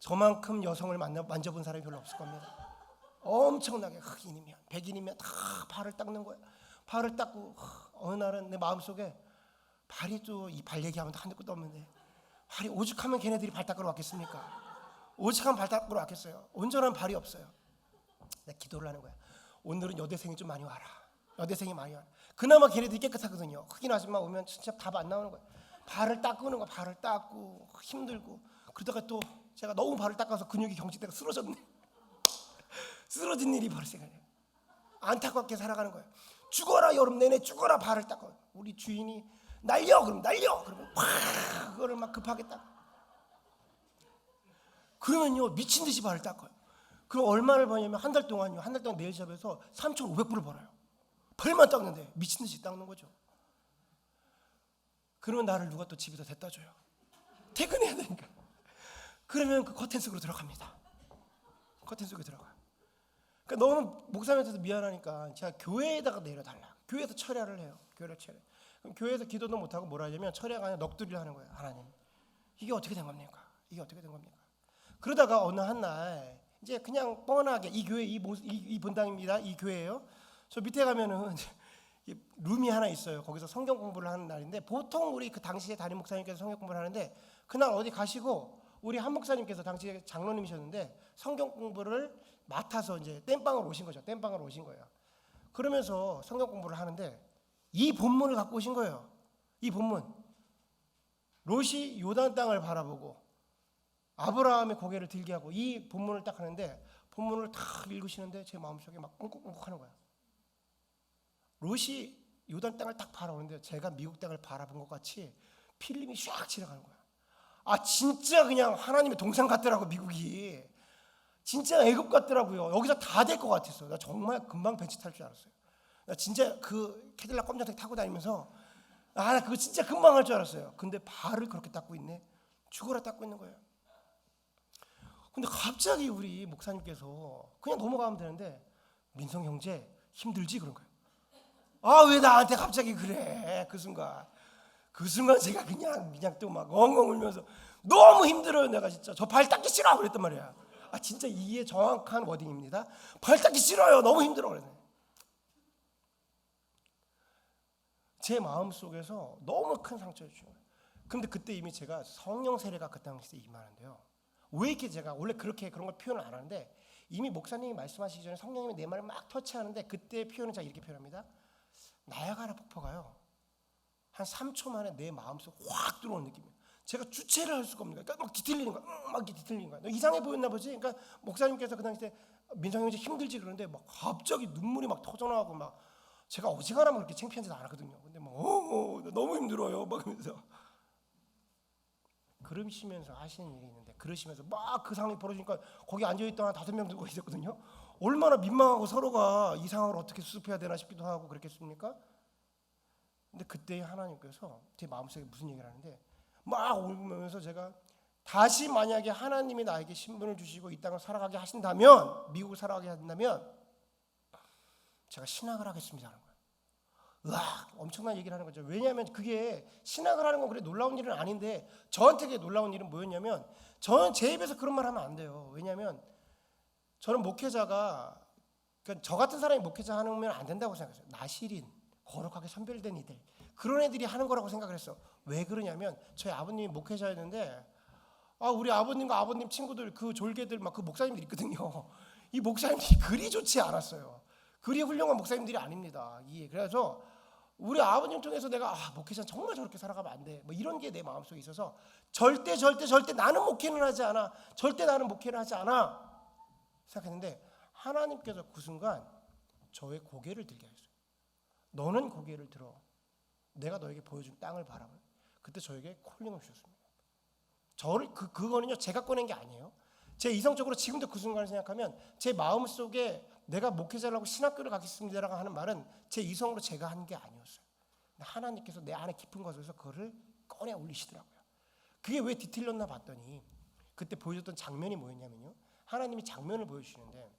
저만큼 여성을 만져본 사람이 별로 없을 겁니다. 엄청나게 흑인이면 백인이면 다 발을 닦는 거예요. 발을 닦고 어느 날은 내 마음속에 발이 또 이 발 얘기하면 한도 끝도 없는데, 발이 오죽하면 걔네들이 발 닦으러 왔겠습니까? 오죽하면 발 닦으러 왔겠어요. 온전한 발이 없어요. 내가 기도를 하는 거야. 오늘은 여대생이 좀 많이 와라. 여대생이 많이 와라. 그나마 걔네들이 깨끗하거든요. 흑인 아줌마 오면 진짜 답 안 나오는 거야. 발을 닦는 거야. 발을 닦고 힘들고. 그러다가 또 제가 너무 발을 닦아서 근육이 경직되고 쓰러졌네. 쓰러진 일이 벌어져요. 안타깝게 살아가는 거예요. 죽어라 여름 내내 죽어라 발을 닦아. 우리 주인이 날려 그러면 팍 그거를 막 급하게 닦아. 그러면요 미친 듯이 발을 닦아요. 그럼 얼마를 버냐면 한 달 동안 네일샵에서 3,500불을 벌어요. 발만 닦는데 미친 듯이 닦는 거죠. 그러면 나를 누가 또 집에서 데려다 줘요. 퇴근해야 되니까. 그러면 그 커튼 속으로 들어갑니다. 커튼 속에 들어가요. 그러니까 너무 목사님한테도 미안하니까 제가 교회에다가 내려달라. 교회에서 철야를 해요. 교회를 철야. 그럼 교회에서 기도도 못하고 뭐라 하냐면 철야가 아니라 넋두리를 하는 거예요. 하나님, 이게 어떻게 된 겁니까? 이게 어떻게 된 겁니까? 그러다가 어느 한날 이제 그냥 뻔하게 이 교회 이 본당입니다. 이 교회예요. 저 밑에 가면은 룸이 하나 있어요. 거기서 성경 공부를 하는 날인데 보통 우리 그 당시에 담임 목사님께서 성경 공부를 하는데 그날 어디 가시고 우리 한 목사님께서 당시에 장로님이셨는데 성경 공부를 맡아서 이제 땜빵으로 오신 거죠. 땜빵으로 오신 거예요. 그러면서 성경 공부를 하는데 이 본문을 갖고 오신 거예요. 이 본문. 롯이 요단 땅을 바라보고 아브라함의 고개를 들게 하고 이 본문을 딱 하는데 본문을 딱 읽으시는데 제 마음속에 막 꽁꽁꽁꽁 하는 거예요. 롯이 요단 땅을 딱 바라보는데 제가 미국 땅을 바라본 것 같이 필름이 샥 지나가는 거야. 아 진짜 그냥 하나님의 동상 같더라고. 미국이 진짜 애굽 같더라고요. 여기서 다 될 것 같았어. 나 정말 금방 벤치 탈 줄 알았어요. 나 진짜 그 캐딜락 검정색 타고 다니면서 나 그거 진짜 금방 할 줄 알았어요. 근데 발을 그렇게 닦고 있네. 죽어라 닦고 있는 거예요. 근데 갑자기 우리 목사님께서 그냥 넘어가면 되는데 민성 형제 힘들지 그런 거예요. 아 왜 나한테 갑자기 그래. 그 순간 제가 그냥 또 막 엉엉 울면서 너무 힘들어요. 내가 진짜 저 발 닦기 싫어 그랬단 말이야. 아 진짜 이게 정확한 워딩입니다. 발 닦기 싫어요. 너무 힘들어 그랬어요. 제 마음 속에서 너무 큰 상처를 준 거예요. 근데 그때 이미 제가 성령 세례가 그 당시에 임하는데요. 왜 이렇게 제가 원래 그렇게 그런 걸 표현을 안 하는데 이미 목사님이 말씀하시기 전에 성령님이 내 말을 막 터치하는데 그때 표현은 제가 이렇게 표현합니다. 나야가라 폭포가요. 한 3초 만에 내 마음속 확 들어오는 느낌이에요. 제가 주체를 할 수가 없는 거예요. 그러니까 막 뒤틀리는 거야. 막 뒤틀리는 거야. 너 이상해 보였나 보지? 그러니까 목사님께서 그 당시에 민성이 형제 힘들지 그러는데 막 갑자기 눈물이 막 터져나오고 막 제가 어지간하면 그렇게 창피한지도 안 하거든요. 근데 막 너무 힘들어요. 막 그러면서 그러시면서 하시는 일이 있는데 그러시면서 막 그 상황이 벌어지니까 거기 앉아있던 한 5명 들고 있었거든요. 얼마나 민망하고 서로가 이 상황을 어떻게 수습해야 되나 싶기도 하고 그랬겠습니까? 근데 그때 하나님께서 제 마음속에 무슨 얘기를 하는데 막 울면서 제가 다시 만약에 하나님이 나에게 신분을 주시고 이 땅을 살아가게 하신다면 미국을 살아가게 한다면 제가 신학을 하겠습니다 하는 거예요. 으악 엄청난 얘기를 하는 거죠. 왜냐하면 그게 신학을 하는 건 그래 놀라운 일은 아닌데 저한테 그게 놀라운 일은 뭐였냐면 저는 제 입에서 그런 말 하면 안 돼요. 왜냐하면 저는 목회자가 그러니까 저 같은 사람이 목회자 하면 안 된다고 생각했어요. 나실인 거룩하게 선별된 이들 그런 애들이 하는 거라고 생각을 했어. 왜 그러냐면 저희 아버님이 목회자였는데 우리 아버님과 아버님 친구들 그 졸개들 막 그 목사님들 있거든요. 이 목사님들이 그리 좋지 않았어요. 그리 훌륭한 목사님들이 아닙니다. 그래서 우리 아버님 통해서 내가 목회자 정말 저렇게 살아가면 안 돼. 뭐 이런 게 내 마음속에 있어서 절대 나는 목회는 하지 않아. 절대 나는 목회를 하지 않아. 생각했는데 하나님께서 그 순간 저의 고개를 들게 하셨어요. 너는 고개를 들어. 내가 너에게 보여준 땅을 바라봐. 그때 저에게 콜링을 주셨습니다. 저를 그거는요 제가 꺼낸 게 아니에요. 제 이성적으로 지금도 그 순간을 생각하면 제 마음 속에 내가 목회자를 하고 신학교를 가겠습니다라고 하는 말은 제 이성으로 제가 한 게 아니었어요. 하나님께서 내 안에 깊은 곳에서 그거를 꺼내 올리시더라고요. 그게 왜 뒤틀렸나 봤더니 그때 보여줬던 장면이 뭐였냐면요. 하나님이 장면을 보여주시는데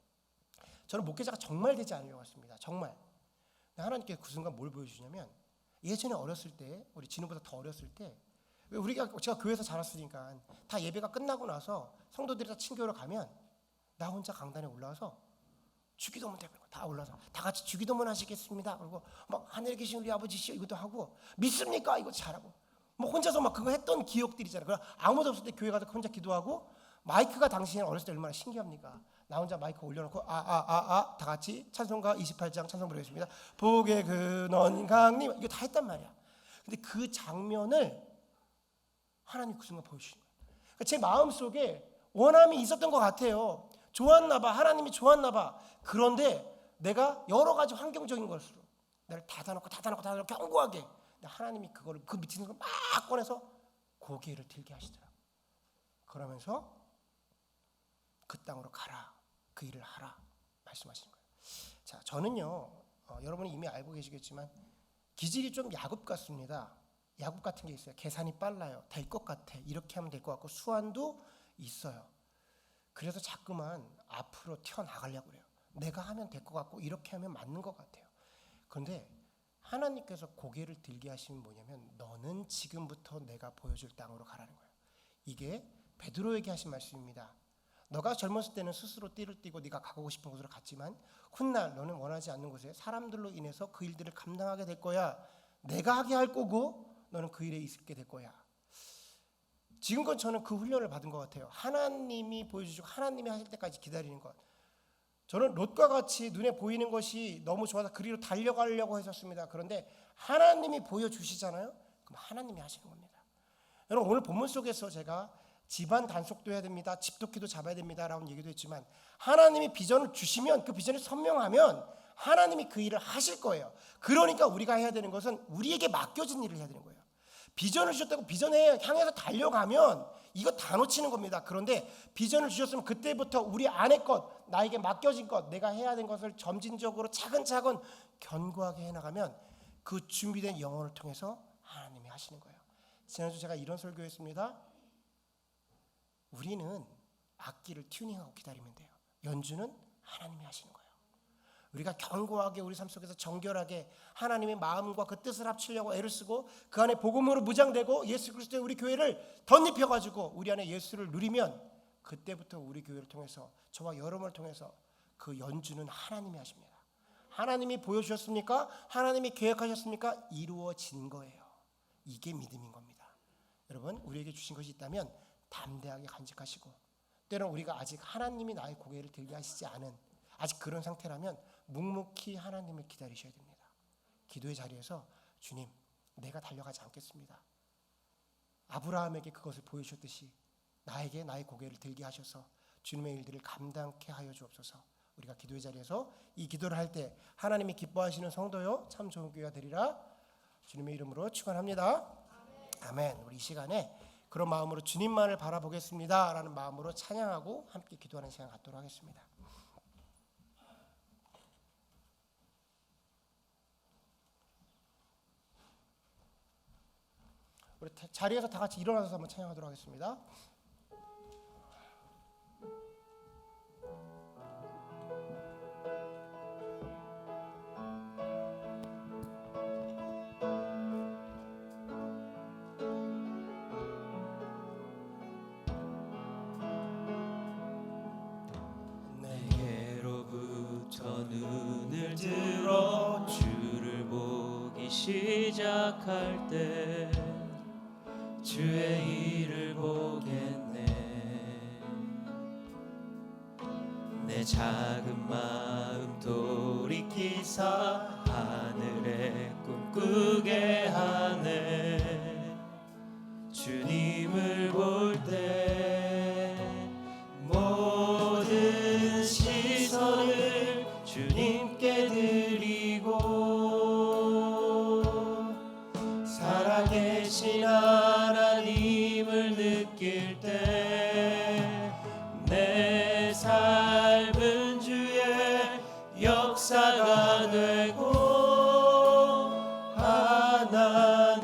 저는 목회자가 정말 되지 않으려고 했습니다. 정말. 하나님께서 그 순간 뭘 보여주시냐면 예전에 어렸을 때 우리 진우보다 더 어렸을 때 제가 교회에서 자랐으니까 다 예배가 끝나고 나서 성도들이 다 친교로 가면 나 혼자 강단에 올라와서 주기도문 대표 다 올라서 다 같이 주기도문 하시겠습니다. 그리고 막 하늘에 계신 우리 아버지시여 이것도 하고 믿습니까? 이거 잘하고 뭐 혼자서 막 그거 했던 기억들이잖아요. 그럼 아무도 없을 때 교회 가서 혼자 기도하고 마이크가 당신은 어렸을 때 얼마나 신기합니까? 나 혼자 마이크 올려놓고 다 같이 찬송가 28장 찬송 부르겠습니다. 복의 근원 강림 이거 다 했단 말이야. 근데 그 장면을 하나님 그 순간 보여주시는 거예요. 그러니까 제 마음속에 원함이 있었던 것 같아요. 좋았나 봐. 하나님이 좋았나 봐. 그런데 내가 여러 가지 환경적인 것으로 나를 닫아놓고 견고하게 하나님이 그거를 그 밑에 있는 걸 막 꺼내서 고개를 들게 하시더라고요. 그러면서 그 땅으로 가라. 그 일을 하라. 말씀하시는 거예요. 자, 저는요. 여러분이 이미 알고 계시겠지만 기질이 좀 야곱 같습니다. 야곱 같은 게 있어요. 계산이 빨라요. 될 것 같아. 이렇게 하면 될 것 같고 수완도 있어요. 그래서 자꾸만 앞으로 튀어나가려고 그래요. 내가 하면 될 것 같고 이렇게 하면 맞는 것 같아요. 그런데 하나님께서 고개를 들게 하시면 뭐냐면 너는 지금부터 내가 보여줄 땅으로 가라는 거예요. 이게 베드로에게 하신 말씀입니다. 너가 젊었을 때는 스스로 띠를 띠고 네가 가고 싶은 곳으로 갔지만 훗날 너는 원하지 않는 곳에 사람들로 인해서 그 일들을 감당하게 될 거야. 내가 하게 할 거고 너는 그 일에 있게 될 거야. 지금껏 저는 그 훈련을 받은 것 같아요. 하나님이 보여주시고 하나님이 하실 때까지 기다리는 것. 저는 롯과 같이 눈에 보이는 것이 너무 좋아서 그리로 달려가려고 했었습니다. 그런데 하나님이 보여주시잖아요. 그럼 하나님이 하시는 겁니다. 여러분 오늘 본문 속에서 제가 집안 단속도 해야 됩니다. 집도끼도 잡아야 됩니다. 라는 얘기도 했지만 하나님이 비전을 주시면 그 비전이 선명하면 하나님이 그 일을 하실 거예요. 그러니까 우리가 해야 되는 것은 우리에게 맡겨진 일을 해야 되는 거예요. 비전을 주셨다고 비전에 향해서 달려가면 이거 다 놓치는 겁니다. 그런데 비전을 주셨으면 그때부터 우리 안의 것, 나에게 맡겨진 것, 내가 해야 되는 것을 점진적으로 차근차근 견고하게 해나가면 그 준비된 영혼을 통해서 하나님이 하시는 거예요. 지난주 제가 이런 설교했습니다. 우리는 악기를 튜닝하고 기다리면 돼요. 연주는 하나님이 하시는 거예요. 우리가 견고하게 우리 삶 속에서 정결하게 하나님의 마음과 그 뜻을 합치려고 애를 쓰고 그 안에 복음으로 무장되고 예수 그리스도의 우리 교회를 덧입혀가지고 우리 안에 예수를 누리면 그때부터 우리 교회를 통해서 저와 여러분을 통해서 그 연주는 하나님이 하십니다. 하나님이 보여주셨습니까? 하나님이 계획하셨습니까? 이루어진 거예요. 이게 믿음인 겁니다. 여러분 우리에게 주신 것이 있다면 담대하게 간직하시고 때로는 우리가 아직 하나님이 나의 고개를 들게 하시지 않은 아직 그런 상태라면 묵묵히 하나님을 기다리셔야 됩니다. 기도의 자리에서 주님 내가 달려가지 않겠습니다. 아브라함에게 그것을 보여주셨듯이 나에게 나의 고개를 들게 하셔서 주님의 일들을 감당케 하여 주옵소서. 우리가 기도의 자리에서 이 기도를 할 때 하나님이 기뻐하시는 성도요 참 좋은 교회가 되리라 주님의 이름으로 축원합니다. 아멘. 우리 이 시간에 그런 마음으로 주님만을 바라보겠습니다 라는 마음으로 찬양하고 함께 기도하는 시간 갖도록 하겠습니다. 우리 자리에서 다 같이 일어나서 한번 찬양하도록 하겠습니다. 내게로부터 눈을 들어 주를 보기 시작할 때 주의 일을 보겠네. 내 작은 마음 돌이키사 하늘에 꿈꾸게 하네. 주님을 볼 때 모든 시선을 주님께 드리고 살아계신 하나님을 느낄 때 내 삶은 주의 역사가 되고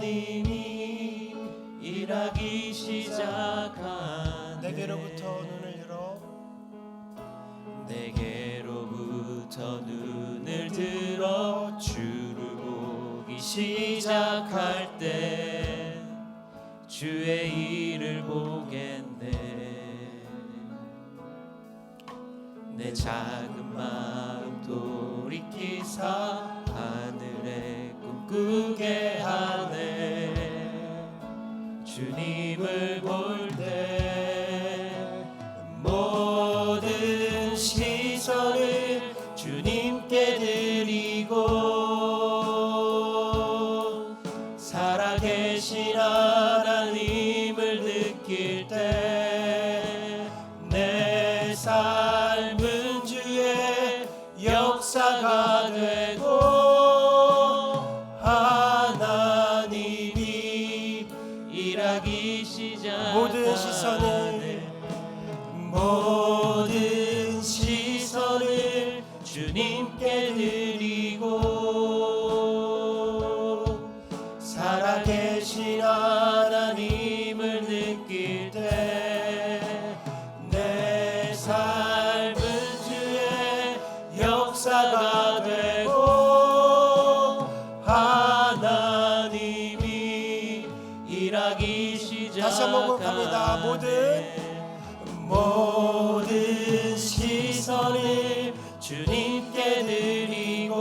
하나님이 일하기 시작하네. 내게로부터 눈을 들어 내게로부터 눈을 들어 주를 보기 시작할 때 주의 일을 보겠네. 내 작은 마음 돌이키사 하늘에 꿈꾸게 하네. 주님을 볼 때 모든 시선을 주님께 드리고 살아계신 하나님을 느낄 때 내 삶은 주의 역사가 되고 하나님이 일하기 시작하네. 모든 시선을 주님께 드리고 살아계신 하나님을 느낄 때 삶은 주의 역사가 되고 하나님이 일하기 시작하네. 다시 한번 고백합니다. 모든 시선을 주님께 드리고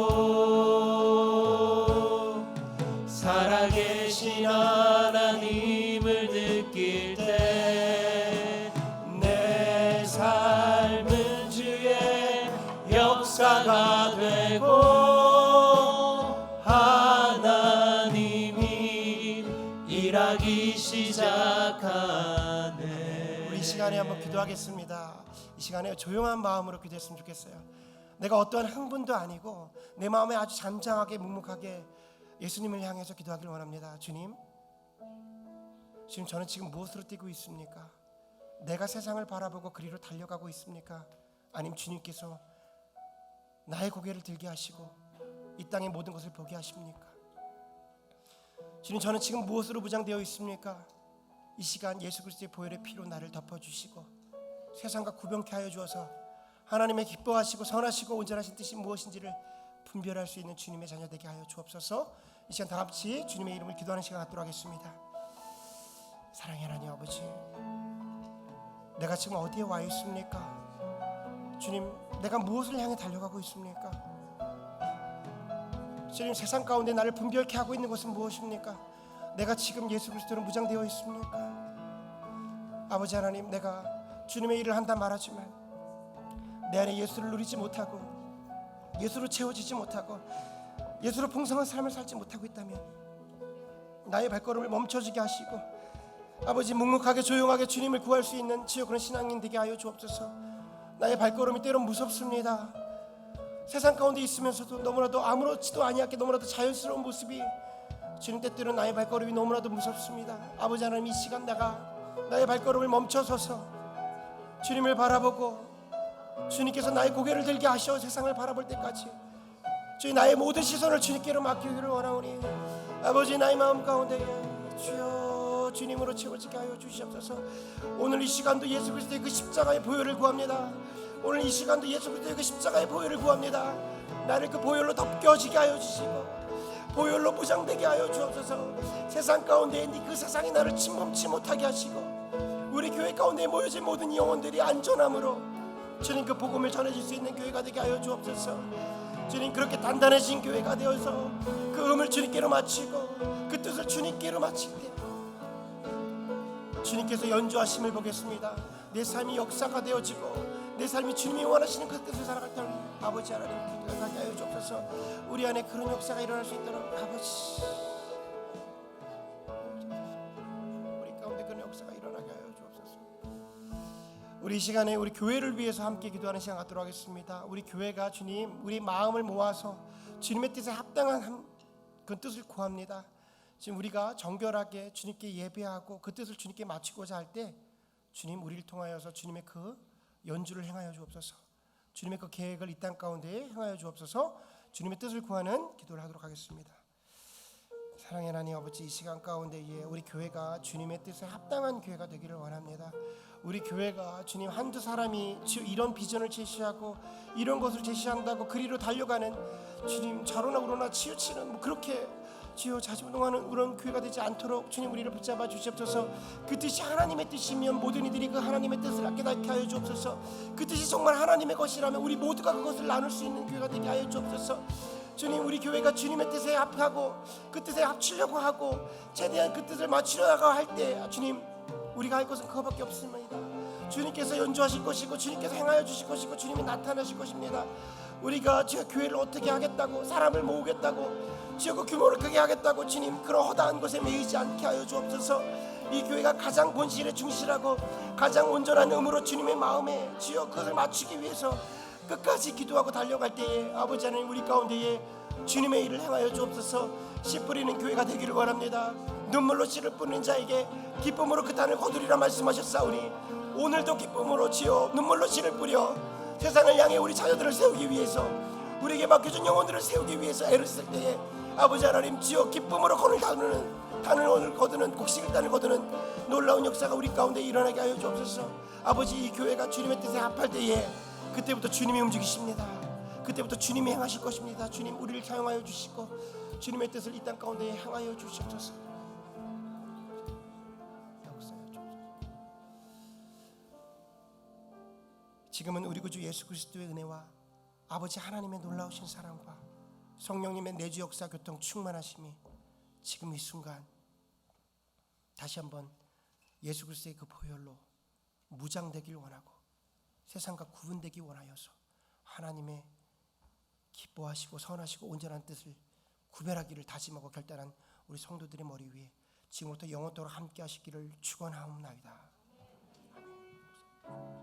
살아계신 하나님을 느낄 때 내 삶은 주의 역사가 되고 하나님이 일하기 시작하네. 우리 이 시간에 한번 기도하겠습니다. 이 시간에 조용한 마음으로 기도했으면 좋겠어요. 내가 어떠한 흥분도 아니고 내 마음에 아주 잠잠하게 묵묵하게 예수님을 향해서 기도하기를 원합니다. 주님, 저는 지금 무엇으로 뛰고 있습니까? 내가 세상을 바라보고 그리로 달려가고 있습니까? 아니면 주님께서 나의 고개를 들게 하시고 이 땅의 모든 것을 보게 하십니까? 주님, 저는 지금 무엇으로 무장되어 있습니까? 이 시간 예수 그리스도의 보혈의 피로 나를 덮어주시고 세상과 구별케 하여 주어서 하나님의 기뻐하시고 선하시고 온전하신 뜻이 무엇인지를 분별할 수 있는 주님의 자녀 되게 하여 주옵소서. 이 시간 다 같이 주님의 이름을 기도하는 시간 갖도록 하겠습니다. 사랑의 하나님 아버지, 내가 지금 어디에 와 있습니까? 주님, 내가 무엇을 향해 달려가고 있습니까? 주님, 세상 가운데 나를 분별케 하고 있는 것은 무엇입니까? 내가 지금 예수 그리스도로 무장되어 있습니까? 아버지 하나님, 내가 주님의 일을 한다 말하지만 내 안에 예수를 누리지 못하고 예수로 채워지지 못하고 예수로 풍성한 삶을 살지 못하고 있다면 나의 발걸음을 멈춰지게 하시고 아버지, 묵묵하게 조용하게 주님을 구할 수 있는 지어 그런 신앙인 되게 하여 주옵소서. 나의 발걸음이 때론 무섭습니다. 세상 가운데 있으면서도 너무나도 아무렇지도 아니하게 너무나도 자연스러운 모습이 주님, 때때로 나의 발걸음이 너무나도 무섭습니다. 아버지 하나님, 이 시간 내가 나의 발걸음을 멈춰서서 주님을 바라보고 주님께서 나의 고개를 들게 하셔 세상을 바라볼 때까지 주님, 나의 모든 시선을 주님께로 맡기기를 원하오니 아버지, 나의 마음 가운데 주여 주님으로 채워지게 하여 주시옵소서. 오늘 이 시간도 예수 그리스도의 그 십자가의 보혈을 구합니다. 오늘 이 시간도 예수 그리스도의 그 십자가의 보혈을 구합니다. 나를 그 보혈로 덮여지게 하여 주시고 보혈로 무장되게 하여 주옵소서. 세상 가운데 그 세상이 나를 침범치 못하게 하시고 우리 교회 가운데 모여진 모든 영혼들이 안전함으로 주님 그 복음을 전해줄 수 있는 교회가 되게 하여 주옵소서. 주님, 그렇게 단단해진 교회가 되어서 그 음을 주님께로 마치고 그 뜻을 주님께로 마칠 때 주님께서 연주하심을 보겠습니다. 내 삶이 역사가 되어지고 내 삶이 주님이 원하시는 그 뜻을 살아갈 때 아버지 하나님 기도하게 하여 주옵소서. 우리 안에 그런 역사가 일어날 수 있도록 아버지, 우리 가운데 그런 역사가 일어나게 하여 주옵소서. 우리 이 시간에 우리 교회를 위해서 함께 기도하는 시간 갖도록 하겠습니다. 우리 교회가 주님, 우리 마음을 모아서 주님의 뜻에 합당한 그 뜻을 구합니다. 지금 우리가 정결하게 주님께 예배하고 그 뜻을 주님께 마치고자 할 때 주님, 우리를 통하여서 주님의 그 연주를 행하여 주옵소서. 주님의 그 계획을 이 땅 가운데 행하여 주옵소서. 주님의 뜻을 구하는 기도를 하도록 하겠습니다. 사랑의 하나님 아버지, 이 시간 가운데에 우리 교회가 주님의 뜻에 합당한 교회가 되기를 원합니다. 우리 교회가 주님, 한두 사람이 이런 비전을 제시하고 이런 것을 제시한다고 그리로 달려가는 주님, 저러나 우러나 치우치는 그렇게 주여 자주동하는 그런 교회가 되지 않도록 주님, 우리를 붙잡아 주시옵소서. 그 뜻이 하나님의 뜻이면 모든 이들이 그 하나님의 뜻을 깨닫게 하여 주옵소서. 그 뜻이 정말 하나님의 것이라면 우리 모두가 그것을 나눌 수 있는 교회가 되게 하여 주옵소서. 주님, 우리 교회가 주님의 뜻에 합하고 그 뜻에 합치려고 하고 최대한 그 뜻을 맞추려고 할 때 주님, 우리가 할 것은 그거밖에 없습니다. 주님께서 연주하실 것이고 주님께서 행하여 주실 것이고 주님이 나타나실 것입니다. 우리가 주여 교회를 어떻게 하겠다고 사람을 모으겠다고 주여 그 규모를 크게 하겠다고 주님, 그런 허다한 것에 매이지 않게 하여 주옵소서. 이 교회가 가장 본질에 충실하고 가장 온전한 음으로 주님의 마음에 주여 그것을 맞추기 위해서 끝까지 기도하고 달려갈 때에 아버지 하나님, 우리 가운데에 주님의 일을 행하여 주옵소서. 씨 뿌리는 교회가 되기를 원합니다. 눈물로 씨를 뿌리는 자에게 기쁨으로 그 단을 거두리라 말씀하셨사오니 오늘도 기쁨으로 지어 눈물로 씨를 뿌려 세상을 향해 우리 자녀들을 세우기 위해서 우리에게 맡겨준 영혼들을 세우기 위해서 애를 쓸 때에 아버지 하나님, 지어 기쁨으로 건을 다루는 단을 거두는 곡식을 단을 거두는 놀라운 역사가 우리 가운데 일어나게 하여 주옵소서. 아버지, 이 교회가 주님의 뜻에 합할 때에 그때부터 주님이 움직이십니다. 그때부터 주님이 행하실 것입니다. 주님, 우리를 사용하여 주시고 주님의 뜻을 이 땅 가운데 행하여 주시옵소서. 지금은 우리 구주 예수 그리스도의 은혜와 아버지 하나님의 놀라우신 사랑과 성령님의 내주 역사 교통 충만하심이 지금 이 순간 다시 한번 예수 그리스도의 그 보혈로 무장되길 원하고 세상과 구분되기 원하여서 하나님의 기뻐하시고 선하시고 온전한 뜻을 구별하기를 다짐하고 결단한 우리 성도들의 머리 위에 지금부터 영원토록 함께 하시기를 축원하옵나이다. 아멘.